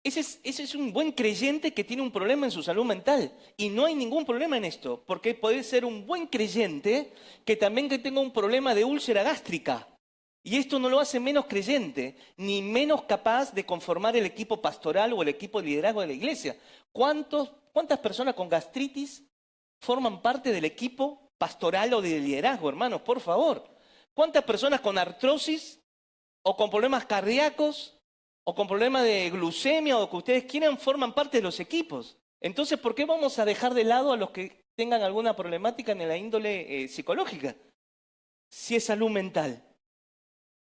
Ese es un buen creyente que tiene un problema en su salud mental. Y no hay ningún problema en esto, porque puede ser un buen creyente que también que tenga un problema de úlcera gástrica. Y esto no lo hace menos creyente, ni menos capaz de conformar el equipo pastoral o el equipo de liderazgo de la iglesia. ¿Cuántas personas con gastritis forman parte del equipo pastoral o de liderazgo, hermanos? Por favor. ¿Cuántas personas con artrosis o con problemas cardíacos o con problemas de glucemia o que ustedes quieran forman parte de los equipos? Entonces, ¿por qué vamos a dejar de lado a los que tengan alguna problemática en la índole psicológica? Si es salud mental.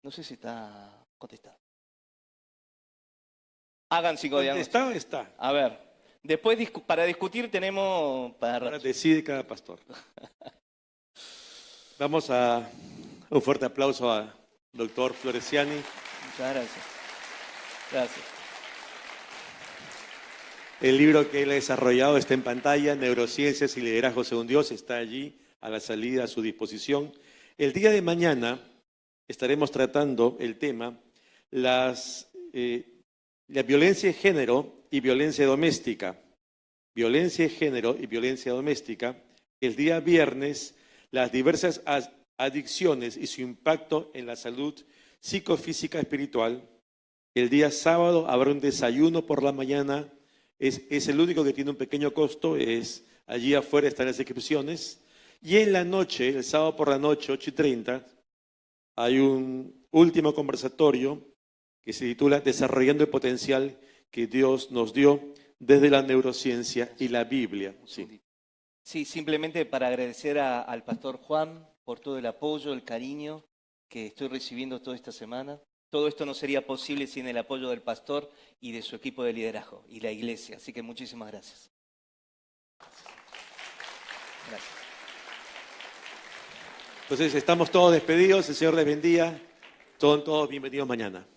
No sé si está contestado. Hagan 5 días. Está. A ver, después para discutir tenemos Ahora decide cada pastor. Vamos a un fuerte aplauso al doctor Floresiani. Muchas gracias. Gracias. El libro que él ha desarrollado está en pantalla, Neurociencias y Liderazgo según Dios, está allí a la salida a su disposición. El día de mañana estaremos tratando el tema, la violencia de género y violencia doméstica. Violencia de género y violencia doméstica. El día viernes, las diversas adicciones y su impacto en la salud psicofísica espiritual. El día sábado habrá un desayuno por la mañana. Es el único que tiene un pequeño costo. Allí afuera están las inscripciones. Y en la noche, el sábado por la noche, 8:30, hay un último conversatorio que se titula Desarrollando el potencial que Dios nos dio desde la neurociencia y la Biblia. Sí, simplemente para agradecer al pastor Juan por todo el apoyo, el cariño que estoy recibiendo toda esta semana. Todo esto no sería posible sin el apoyo del pastor y de su equipo de liderazgo y la iglesia. Así que muchísimas gracias. Gracias. Entonces estamos todos despedidos, el Señor les bendiga. Todos bienvenidos mañana.